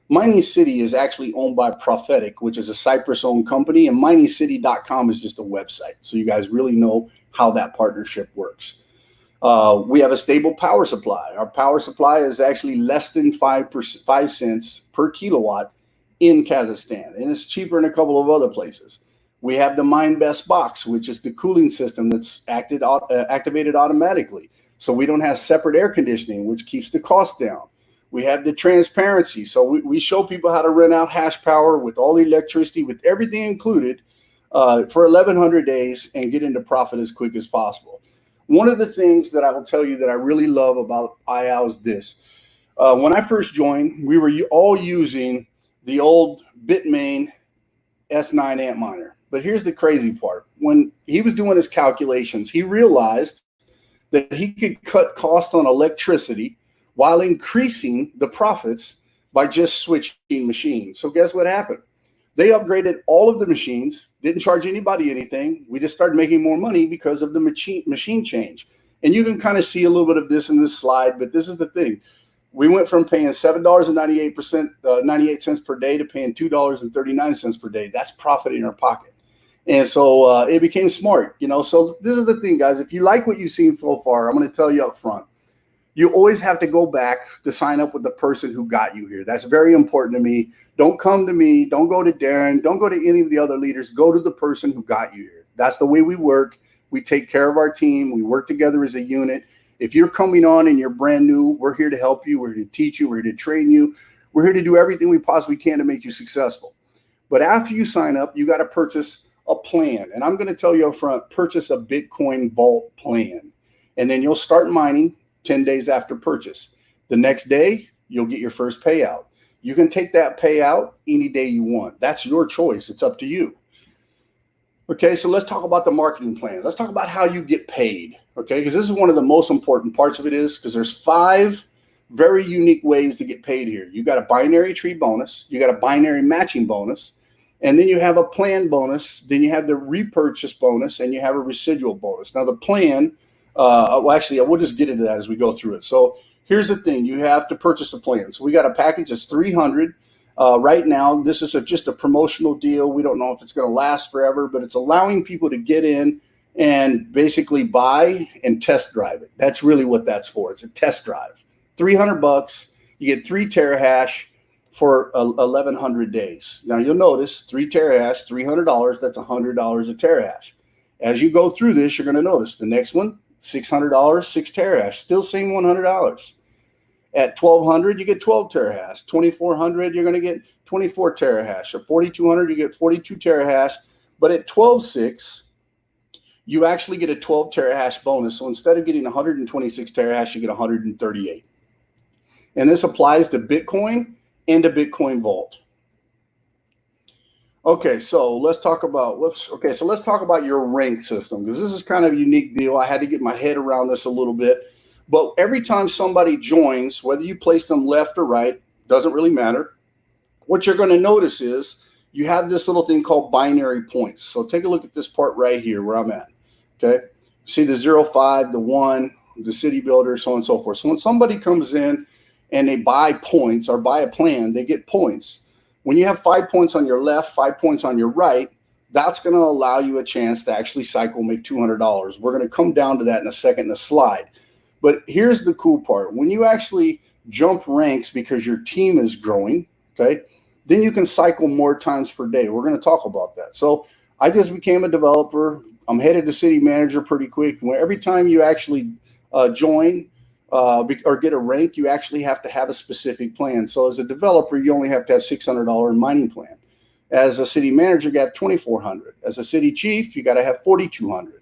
Mining City is actually owned by Prophetic, which is a Cyprus-owned company, and miningcity.com is just a website. So you guys really know how that partnership works. We have a stable power supply. Our power supply is actually less than 5 cents per kilowatt in Kazakhstan, and it's cheaper in a couple of other places. We have the Minebest box, which is the cooling system that's activated automatically. So we don't have separate air conditioning, which keeps the cost down. We have the transparency. So we show people how to rent out hash power with all the electricity, with everything included for 1,100 days and get into profit as quick as possible. One of the things that I will tell you that I really love about IAL is this. When I first joined, we were all using the old Bitmain S9 Antminer. But here's the crazy part. When he was doing his calculations, he realized that he could cut costs on electricity while increasing the profits by just switching machines. So guess what happened? They upgraded all of the machines, didn't charge anybody anything. We just started making more money because of the machine change. And you can kind of see a little bit of this in this slide, but this is the thing. We went from paying $7.98 per day to paying $2.39 per day. That's profit in our pocket. And so it became smart, So this is the thing, guys. If you like what you've seen so far, I'm going to tell you up front. You always have to go back to sign up with the person who got you here. That's very important to me. Don't come to me. Don't go to Darren. Don't go to any of the other leaders. Go to the person who got you here. That's the way we work. We take care of our team. We work together as a unit. If you're coming on and you're brand new, we're here to help you. We're here to teach you. We're here to train you. We're here to do everything we possibly can to make you successful. But after you sign up, you got to purchase a plan. And I'm going to tell you up front, purchase a Bitcoin Vault plan. And then you'll start mining 10 days after purchase. The next day, you'll get your first payout. You can take that payout any day you want. That's your choice. It's up to you. Okay, so let's talk about the marketing plan. Let's talk about how you get paid. Okay, because this is one of the most important parts of it is because there's 5 very unique ways to get paid here. You got a binary tree bonus, you got a binary matching bonus, and then you have a plan bonus, then you have the repurchase bonus, and you have a residual bonus. Now the plan, we'll just get into that as we go through it. So here's the thing. You have to purchase a plan. So we got a package that's $300. Right now, this is just a promotional deal. We don't know if it's going to last forever, but it's allowing people to get in and basically buy and test drive it. That's really what that's for. It's a test drive. $300. You get 3 terahash for 1,100 days. Now you'll notice 3 terahash, $300. That's $100 a terahash. As you go through this, you're going to notice the next one, $600, 6 terahash, still same $100. At 1,200, you get 12 terahash. 2,400, you're going to get 24 terahash. At 4,200, you get 42 terahash. But at 12.6, you actually get a 12 terahash bonus. So instead of getting 126 terahash, you get 138. And this applies to Bitcoin and to Bitcoin Vault. Okay, so let's talk about your rank system, because this is kind of a unique deal. I had to get my head around this a little bit. But every time somebody joins, whether you place them left or right, doesn't really matter. What you're going to notice is you have this little thing called binary points. So take a look at this part right here where I'm at. Okay, see the 0, 5, the 1, the city builder, so on and so forth. So when somebody comes in and they buy points or buy a plan, they get points. When you have 5 points on your left, 5 points on your right, that's going to allow you a chance to actually cycle, make $200. We're going to come down to that in a second in a slide. But here's the cool part. When you actually jump ranks because your team is growing, okay, then you can cycle more times per day. We're going to talk about that. So I just became a developer. I'm headed to city manager pretty quick. Every time you actually join or get a rank, you actually have to have a specific plan. So as a developer, you only have to have $600 mining plan. As a city manager, you got $2,400. As a city chief, you got to have $4,200.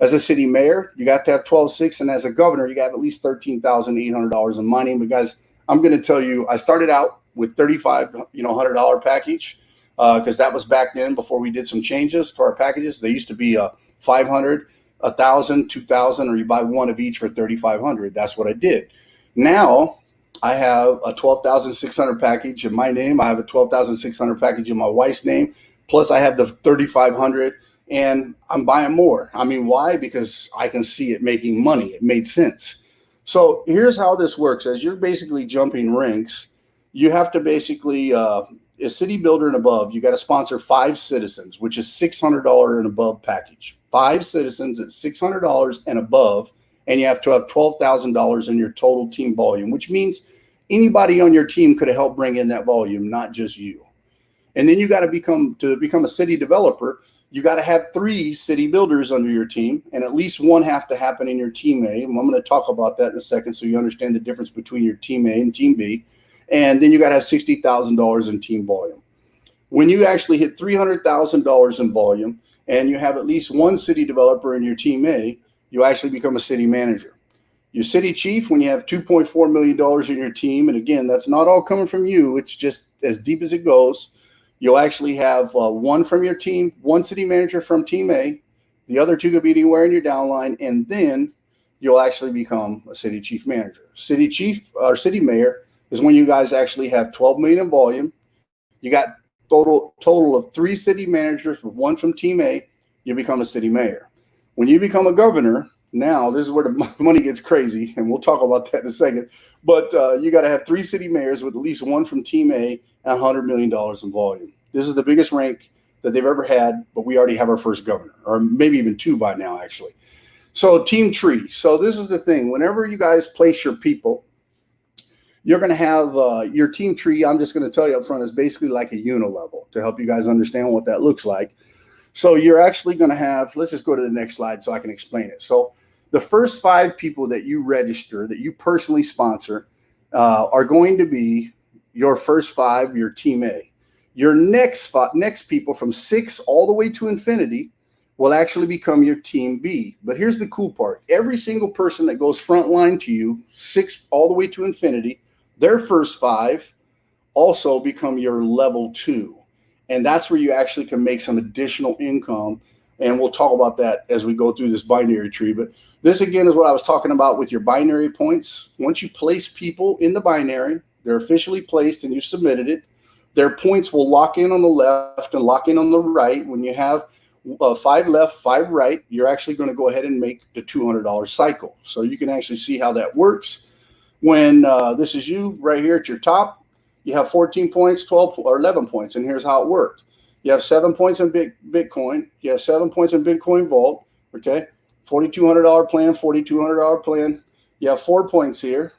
As a city mayor, you got to have $12,600, and as a governor, you got at least $13,800 in mining. But guys, I'm going to tell you, I started out with $3,500 package because that was back then before we did some changes to our packages. They used to be $500, $1,000, $2,000, or you buy one of each for $3,500. That's what I did. Now I have a $12,600 package in my name. I have a $12,600 package in my wife's name. Plus, I have the $3,500. And I'm buying more. I mean, why? Because I can see it making money. It made sense. So here's how this works. As you're basically jumping ranks, you have to basically, a city builder and above, you got to sponsor 5 citizens, which is $600 and above package. 5 citizens at $600 and above, and you have to have $12,000 in your total team volume, which means anybody on your team could have helped bring in that volume, not just you. And then you got to become a city developer. You got to have 3 city builders under your team, and at least one have to happen in your team A. And I'm going to talk about that in a second so you understand the difference between your team A and team B. And then you got to have $60,000 in team volume. When you actually hit $300,000 in volume and you have at least one city developer in your team A, you actually become a city manager. Your city chief, when you have $2.4 million in your team, and again, that's not all coming from you. It's just as deep as it goes. You'll actually have one from your team, one city manager from team A, the other 2 could be anywhere in your downline, and then you'll actually become a city chief manager. City chief or city mayor is when you guys actually have 12 million in volume. You got total of 3 city managers with 1 from team A, you become a city mayor. When you become a governor, now this is where the money gets crazy, and we'll talk about that in a second. But you got to have 3 city mayors with at least 1 from team A and $100 million in volume. This is the biggest rank that they've ever had, but we already have our first governor, or maybe even 2 by now, actually. So team tree. So this is the thing. Whenever you guys place your people, you're going to have your team tree. I'm just going to tell you up front is basically like a unilevel to help you guys understand what that looks like. So you're actually going to have, let's just go to the next slide so I can explain it. So the first 5 people that you register, that you personally sponsor, are going to be your first 5, your team A. Your next people from 6 all the way to infinity will actually become your team B. But here's the cool part. Every single person that goes front line to you, 6 all the way to infinity, their first 5 also become your level 2. And that's where you actually can make some additional income. And we'll talk about that as we go through this binary tree. But this, again, is what I was talking about with your binary points. Once you place people in the binary, they're officially placed and you submitted it, their points will lock in on the left and lock in on the right. When you have 5 left, 5 right, you're actually going to go ahead and make the $200 cycle. So you can actually see how that works. When this is you right here at your top, you have 14 points, 12 or 11 points. And here's how it worked. You have 7 points in Bitcoin. You have 7 points in Bitcoin Vault. Okay. $4,200 plan, $4,200 plan. You have 4 points here.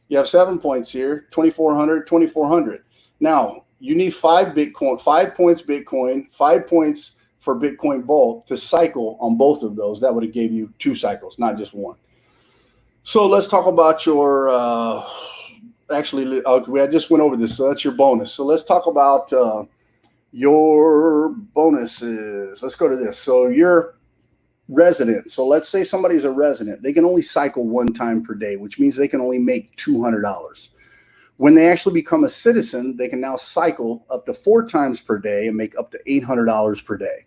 You have 7 points here, 2,400, 2,400. Now, you need 5 Bitcoin, 5 points Bitcoin, 5 points for Bitcoin Vault to cycle on both of those. That would have gave you 2 cycles, not just 1. So let's talk about your, I just went over this, so that's your bonus. So let's talk about your bonuses. Let's go to this. So resident. So let's say somebody's a resident. They can only cycle one time per day, which means they can only make $200. When they actually become a citizen, they can now cycle up to 4 times per day and make up to $800 per day.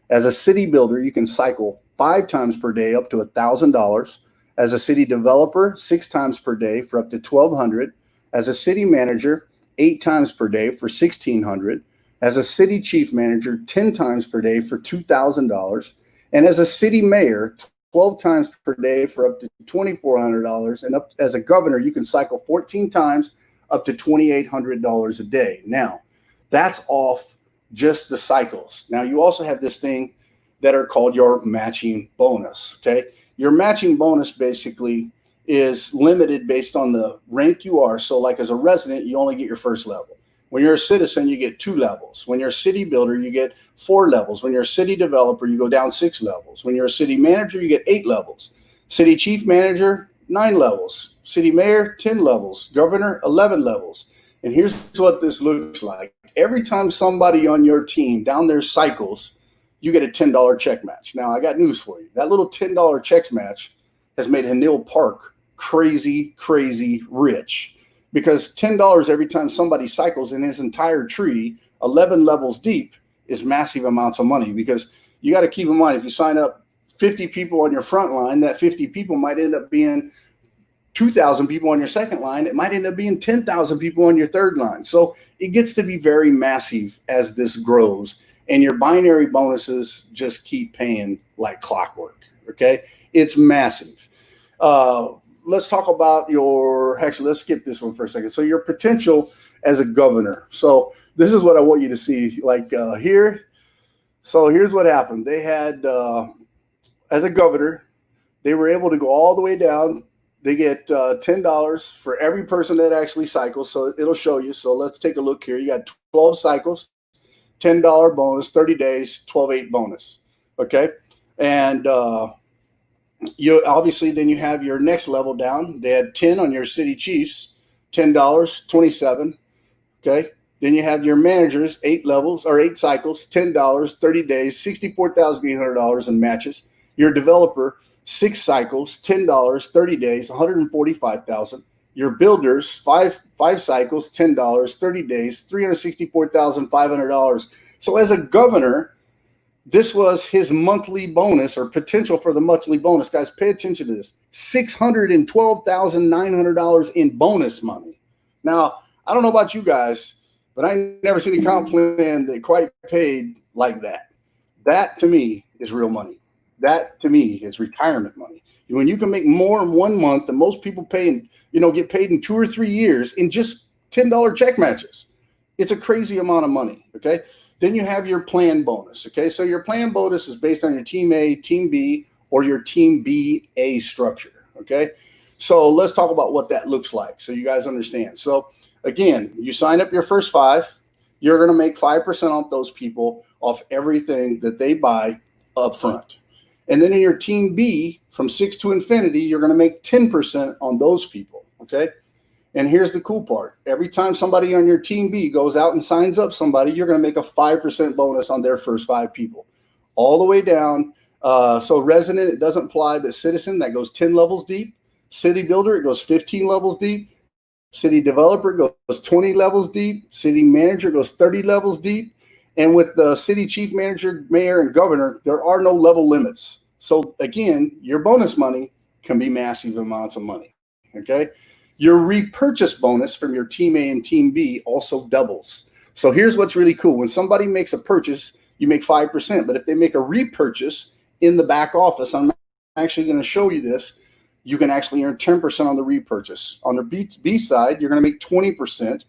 As a city builder, you can cycle 5 times per day up to $1,000. As a city developer, 6 times per day for up to $1,200. As a city manager, 8 times per day for $1,600. As a city chief manager, 10 times per day for $2,000. And as a city mayor, 12 times per day for up to $2,400. And as a governor, you can cycle 14 times up to $2,800 a day. Now, that's off just the cycles. Now, you also have this thing that are called your matching bonus, okay? Your matching bonus basically is limited based on the rank you are. So like as a resident, you only get your first level. When you're a citizen, you get 2 levels. When you're a city builder, you get 4 levels. When you're a city developer, you go down 6 levels. When you're a city manager, you get 8 levels. City chief manager, 9 levels. City mayor, 10 levels. Governor, 11 levels. And here's what this looks like. Every time somebody on your team down their cycles, you get a $10 check match. Now, I got news for you. That little $10 check match has made Hanil Park crazy, crazy rich. Because $10 every time somebody cycles in his entire tree, 11 levels deep, is massive amounts of money. Because you got to keep in mind, if you sign up 50 people on your front line, that 50 people might end up being 2,000 people on your second line. It might end up being 10,000 people on your third line. So it gets to be very massive as this grows. And your binary bonuses just keep paying like clockwork. Okay, it's massive. Let's talk about actually, let's skip this one for a second. So your potential as a governor. So this is what I want you to see here. So here's what happened. They had, as a governor, they were able to go all the way down. They get $10 for every person that actually cycles. So it'll show you. So let's take a look here. You got 12 cycles, $10 bonus, 30 days, 12/8 bonus. Okay. And, you obviously then you have your next level down. They had 10 on your city chiefs, $10, 27. Okay. Then you have your managers, 8 levels or 8 cycles, $10, 30 days, $64,800 in matches. Your developer, 6 cycles, $10, 30 days, $145,000. Your builders, five cycles, $10, 30 days, $364,500. So as a governor, this was his monthly bonus or potential for the monthly bonus. Guys, pay attention to this. $612,900 in bonus money. Now, I don't know about you guys, but I never seen a comp plan that quite paid like that. That to me is real money. That to me is retirement money. When you can make more in 1 month than most people pay in, get paid in 2 or 3 years in just $10 check matches. It's a crazy amount of money. Okay. Then you have your plan bonus. Okay. So your plan bonus is based on your team A, team B, or your team BA structure. Okay. So let's talk about what that looks like so you guys understand. So again, you sign up your first 5, you're going to make 5% off those people off everything that they buy up front. And then in your team B, from 6 to infinity, you're going to make 10% on those people. Okay. And here's the cool part. Every time somebody on your team B goes out and signs up somebody, you're going to make a 5% bonus on their first 5 people all the way down. So resident, it doesn't apply, but citizen, that goes 10 levels deep. City builder, it goes 15 levels deep. City developer goes 20 levels deep. City manager goes 30 levels deep. And with the city chief manager, mayor, and governor, there are no level limits. So again, your bonus money can be massive amounts of money. Okay. Your repurchase bonus from your team A and team B also doubles. So here's what's really cool. When somebody makes a purchase, you make 5%. But if they make a repurchase in the back office, I'm actually going to show you this. You can actually earn 10% on the repurchase. On the B side, you're going to make 20%.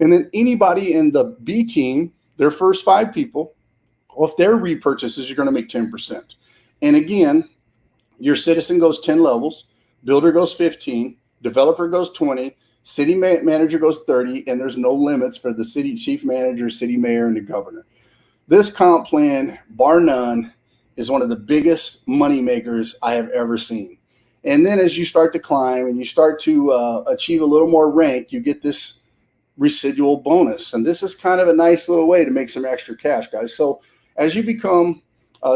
And then anybody in the B team, their first 5 people, off their repurchases, you're going to make 10%. And again, your citizen goes 10 levels, builder goes 15, developer goes 20, city manager goes 30, and there's no limits for the city chief manager, city mayor, and the governor. This comp plan, bar none, is one of the biggest money makers I have ever seen. And then as you start to climb and you start to achieve a little more rank, you get this residual bonus. And this is kind of a nice little way to make some extra cash, guys. So as you become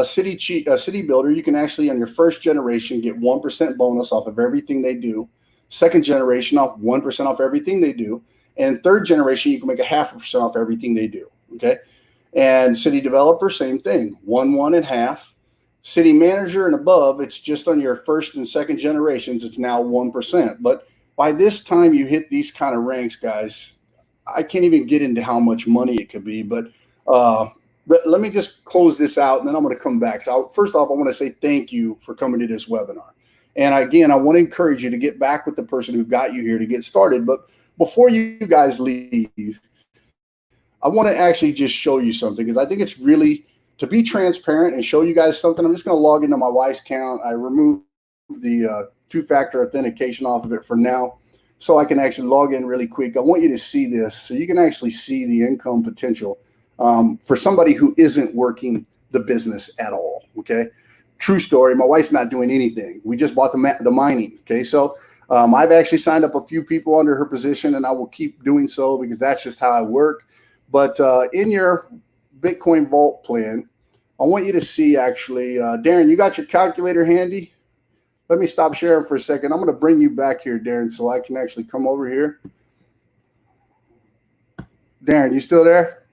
City Builder, you can actually on your first generation get 1% bonus off of everything they do. Second generation off 1% off everything they do. And third generation, you can make a 0.5% off everything they do. Okay. And City Developer, same thing, 1, and half. City Manager and above, it's just on your first and second generations, it's now 1%. But by this time you hit these kind of ranks, guys, I can't even get into how much money it could be. But let me just close this out, and then I'm going to come back. So first off, I want to say thank you for coming to this webinar. And again, I want to encourage you to get back with the person who got you here to get started. But before you guys leave, I want to actually just show you something, because I think it's really to be transparent and show you guys something. I'm just going to log into my wife's account. I removed the two-factor authentication off of it for now, so I can actually log in really quick. I want you to see this so you can actually see the income potential for somebody who isn't working the business at all. Okay. True story. My wife's not doing anything. We just bought the mining. Okay. So I've actually signed up a few people under her position, and I will keep doing so because that's just how I work. But in your Bitcoin Vault plan, I want you to see actually, Darren, you got your calculator handy? Let me stop sharing for a second. I'm going to bring you back here, Darren, so I can actually come over here. Darren, you still there?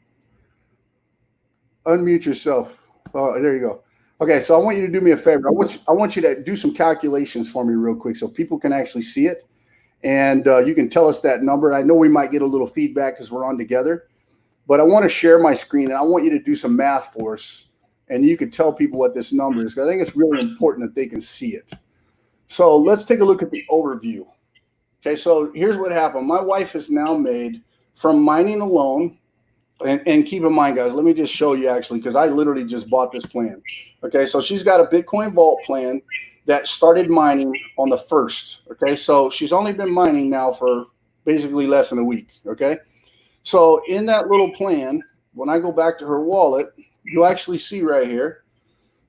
Unmute yourself. Oh, there you go. Okay, so I want you to do me a favor. I want you to do some calculations for me real quick so people can actually see it. And you can tell us that number. I know we might get a little feedback because we're on together. But I want to share my screen, and I want you to do some math for us. And you can tell people what this number is, because I think it's really important that they can see it. So let's take a look at the overview. Okay, so here's what happened. My wife has now made, from mining alone, and keep in mind, guys, let me just show you actually, because I literally just bought this plan. Okay, so she's got a Bitcoin Vault plan that started mining on the 1st. Okay, so she's only been mining now for basically less than a week. Okay, so in that little plan, when I go back to her wallet, you'll actually see right here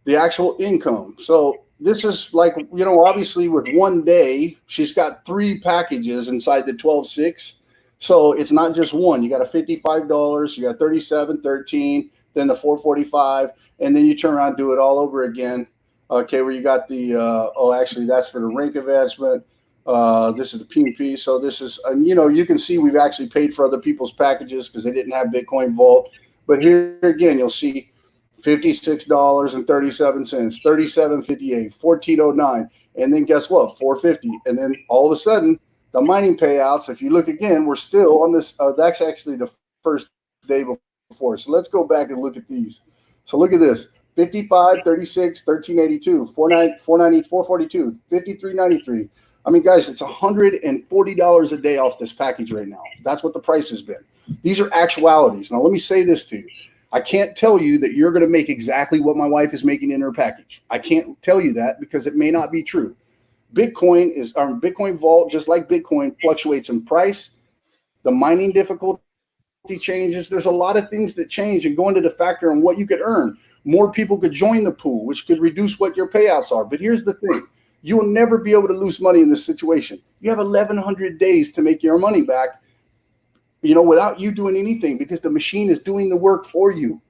the actual income. So this is like, you know, obviously with one day, she's got 3 packages inside the 12.6. So it's not just one. You got a $55, you got $37.13, then the $4.45, and then you turn around and do it all over again. Okay, where you got the actually that's for the rank investment. This is the PNP. So this is, you know, you can see we've actually paid for other people's packages because they didn't have Bitcoin Vault. But here again, you'll see $56.37, $37.58, $14.09, and then guess what? $4.50, and then all of a sudden, the mining payouts, if you look again, we're still on this. That's actually the first day before. So let's go back and look at these. So look at this: 55, 36, 1382, 490, 442, 53.93. I mean, guys, it's $140 a day off this package right now. That's what the price has been. These are actualities. Now, let me say this to you. I can't tell you that you're going to make exactly what my wife is making in her package. I can't tell you that because it may not be true. Bitcoin Vault, just like Bitcoin, fluctuates in price. The mining difficulty changes. There's a lot of things that change and go into the factor on what you could earn. More people could join the pool, which could reduce what your payouts are. But here's the thing. You will never be able to lose money in this situation. You have 1,100 days to make your money back, you know, without you doing anything, because the machine is doing the work for you.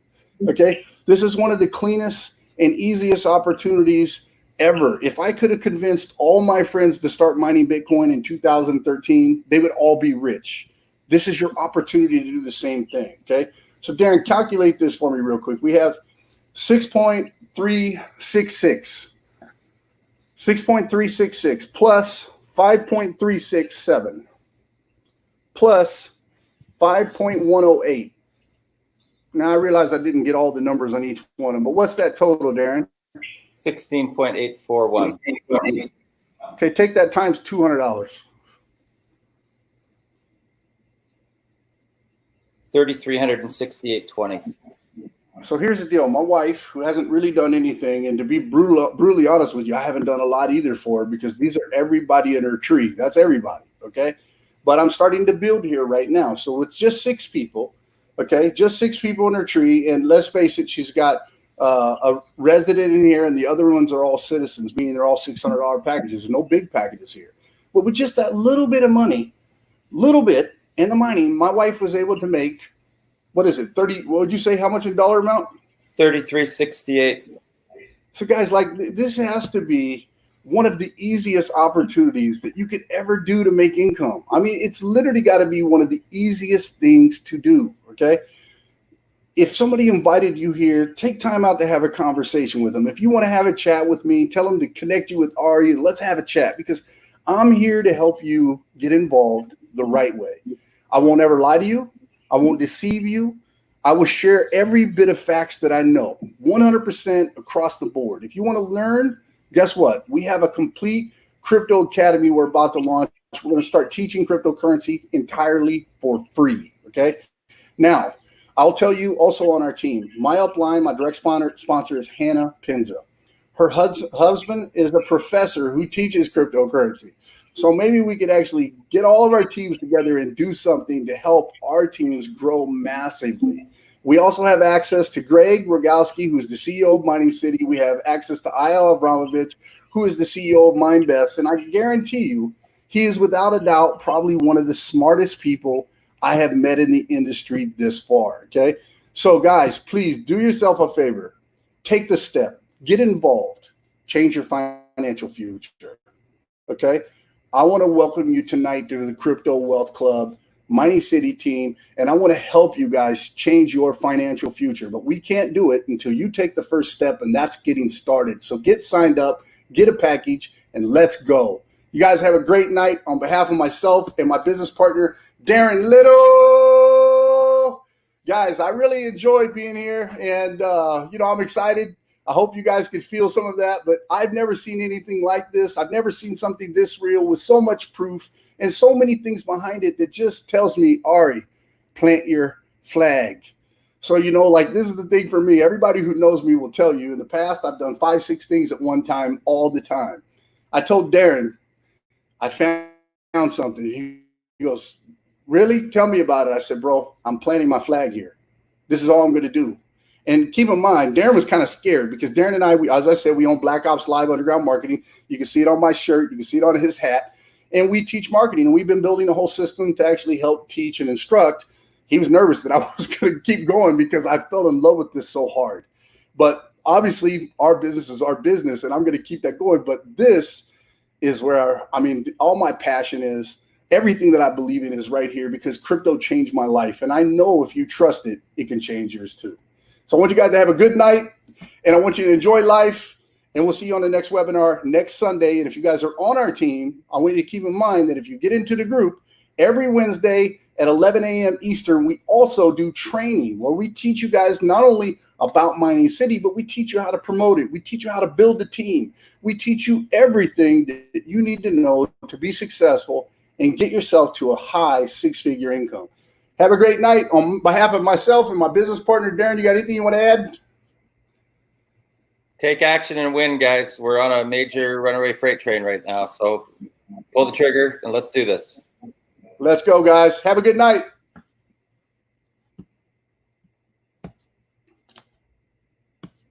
Okay. This is one of the cleanest and easiest opportunities ever. If I could have convinced all my friends to start mining Bitcoin in 2013, they would all be rich. This is your opportunity to do the same thing. Okay. So Darren, calculate this for me real quick. We have 6.366. 6.366 plus 5.367 plus 5.108. Now I realize I didn't get all the numbers on each one of them, but what's that total, Darren? 16.841. Okay, take that times $200. $3,368.20. So here's the deal. My wife, who hasn't really done anything, and to be brutally honest with you, I haven't done a lot either for her, because these are everybody in her tree. That's everybody, okay? But I'm starting to build here right now. So it's just 6 people, okay? Just 6 people in her tree, and let's face it, she's got a resident in here, and the other ones are all citizens, meaning they're all $600 packages. There's no big packages here. But with just that little bit of money, little bit, in the mining, my wife was able to make, what is it, 30, what would you say, how much in dollar amount? 3368. So guys, like this has to be one of the easiest opportunities that you could ever do to make income. I mean, it's literally got to be one of the easiest things to do. Okay. If somebody invited you here, take time out to have a conversation with them. If you want to have a chat with me, tell them to connect you with Ari and let's have a chat, because I'm here to help you get involved the right way. I won't ever lie to you. I won't deceive you. I will share every bit of facts that I know, 100% across the board. If you want to learn, guess what? We have a complete crypto academy we're about to launch. We're going to start teaching cryptocurrency entirely for free. Okay. Now, I'll tell you also on our team, my upline, my direct sponsor is Hannah Pinza. Her husband is a professor who teaches cryptocurrency. So maybe we could actually get all of our teams together and do something to help our teams grow massively. We also have access to Greg Rogalski, who's the CEO of Mining City. We have access to Ayal Abramovich, who is the CEO of Minebest. And I guarantee you, he is without a doubt probably one of the smartest people I have met in the industry this far. Okay. So guys, please do yourself a favor. Take the step, get involved, change your financial future. Okay. I want to welcome you tonight to the Crypto Wealth Club, Mining City team, and I want to help you guys change your financial future. But we can't do it until you take the first step, and that's getting started. So get signed up, get a package, and let's go. You guys have a great night. On behalf of myself and my business partner, Darren Little. Guys, I really enjoyed being here, and I'm excited. I hope you guys could feel some of that, but I've never seen anything like this. I've never seen something this real with so much proof and so many things behind it that just tells me, Ari, plant your flag. So, like this is the thing for me. Everybody who knows me will tell you in the past, I've done 5-6 things at one time, all the time. I told Darren, I found something. He goes, really? Tell me about it. I said, bro, I'm planting my flag here. This is all I'm going to do. And keep in mind, Darren was kind of scared because Darren and I, as I said, we own Black Ops Live Underground Marketing. You can see it on my shirt. You can see it on his hat. And we teach marketing. And we've been building a whole system to actually help teach and instruct. He was nervous that I was going to keep going because I fell in love with this so hard. But obviously, our business is our business, and I'm going to keep that going. But this is where, all my passion is. Everything that I believe in is right here because crypto changed my life. And I know if you trust it, it can change yours too. So I want you guys to have a good night, and I want you to enjoy life, and we'll see you on the next webinar next Sunday. And if you guys are on our team, I want you to keep in mind that if you get into the group, every Wednesday at 11 a.m. Eastern, we also do training where we teach you guys not only about Mining City, but we teach you how to promote it. We teach you how to build a team. We teach you everything that you need to know to be successful and get yourself to a high 6-figure income. Have a great night. On behalf of myself and my business partner, Darren, you got anything you want to add? Take action and win, guys. We're on a major runaway freight train right now. So pull the trigger and let's do this. Let's go, guys. Have a good night.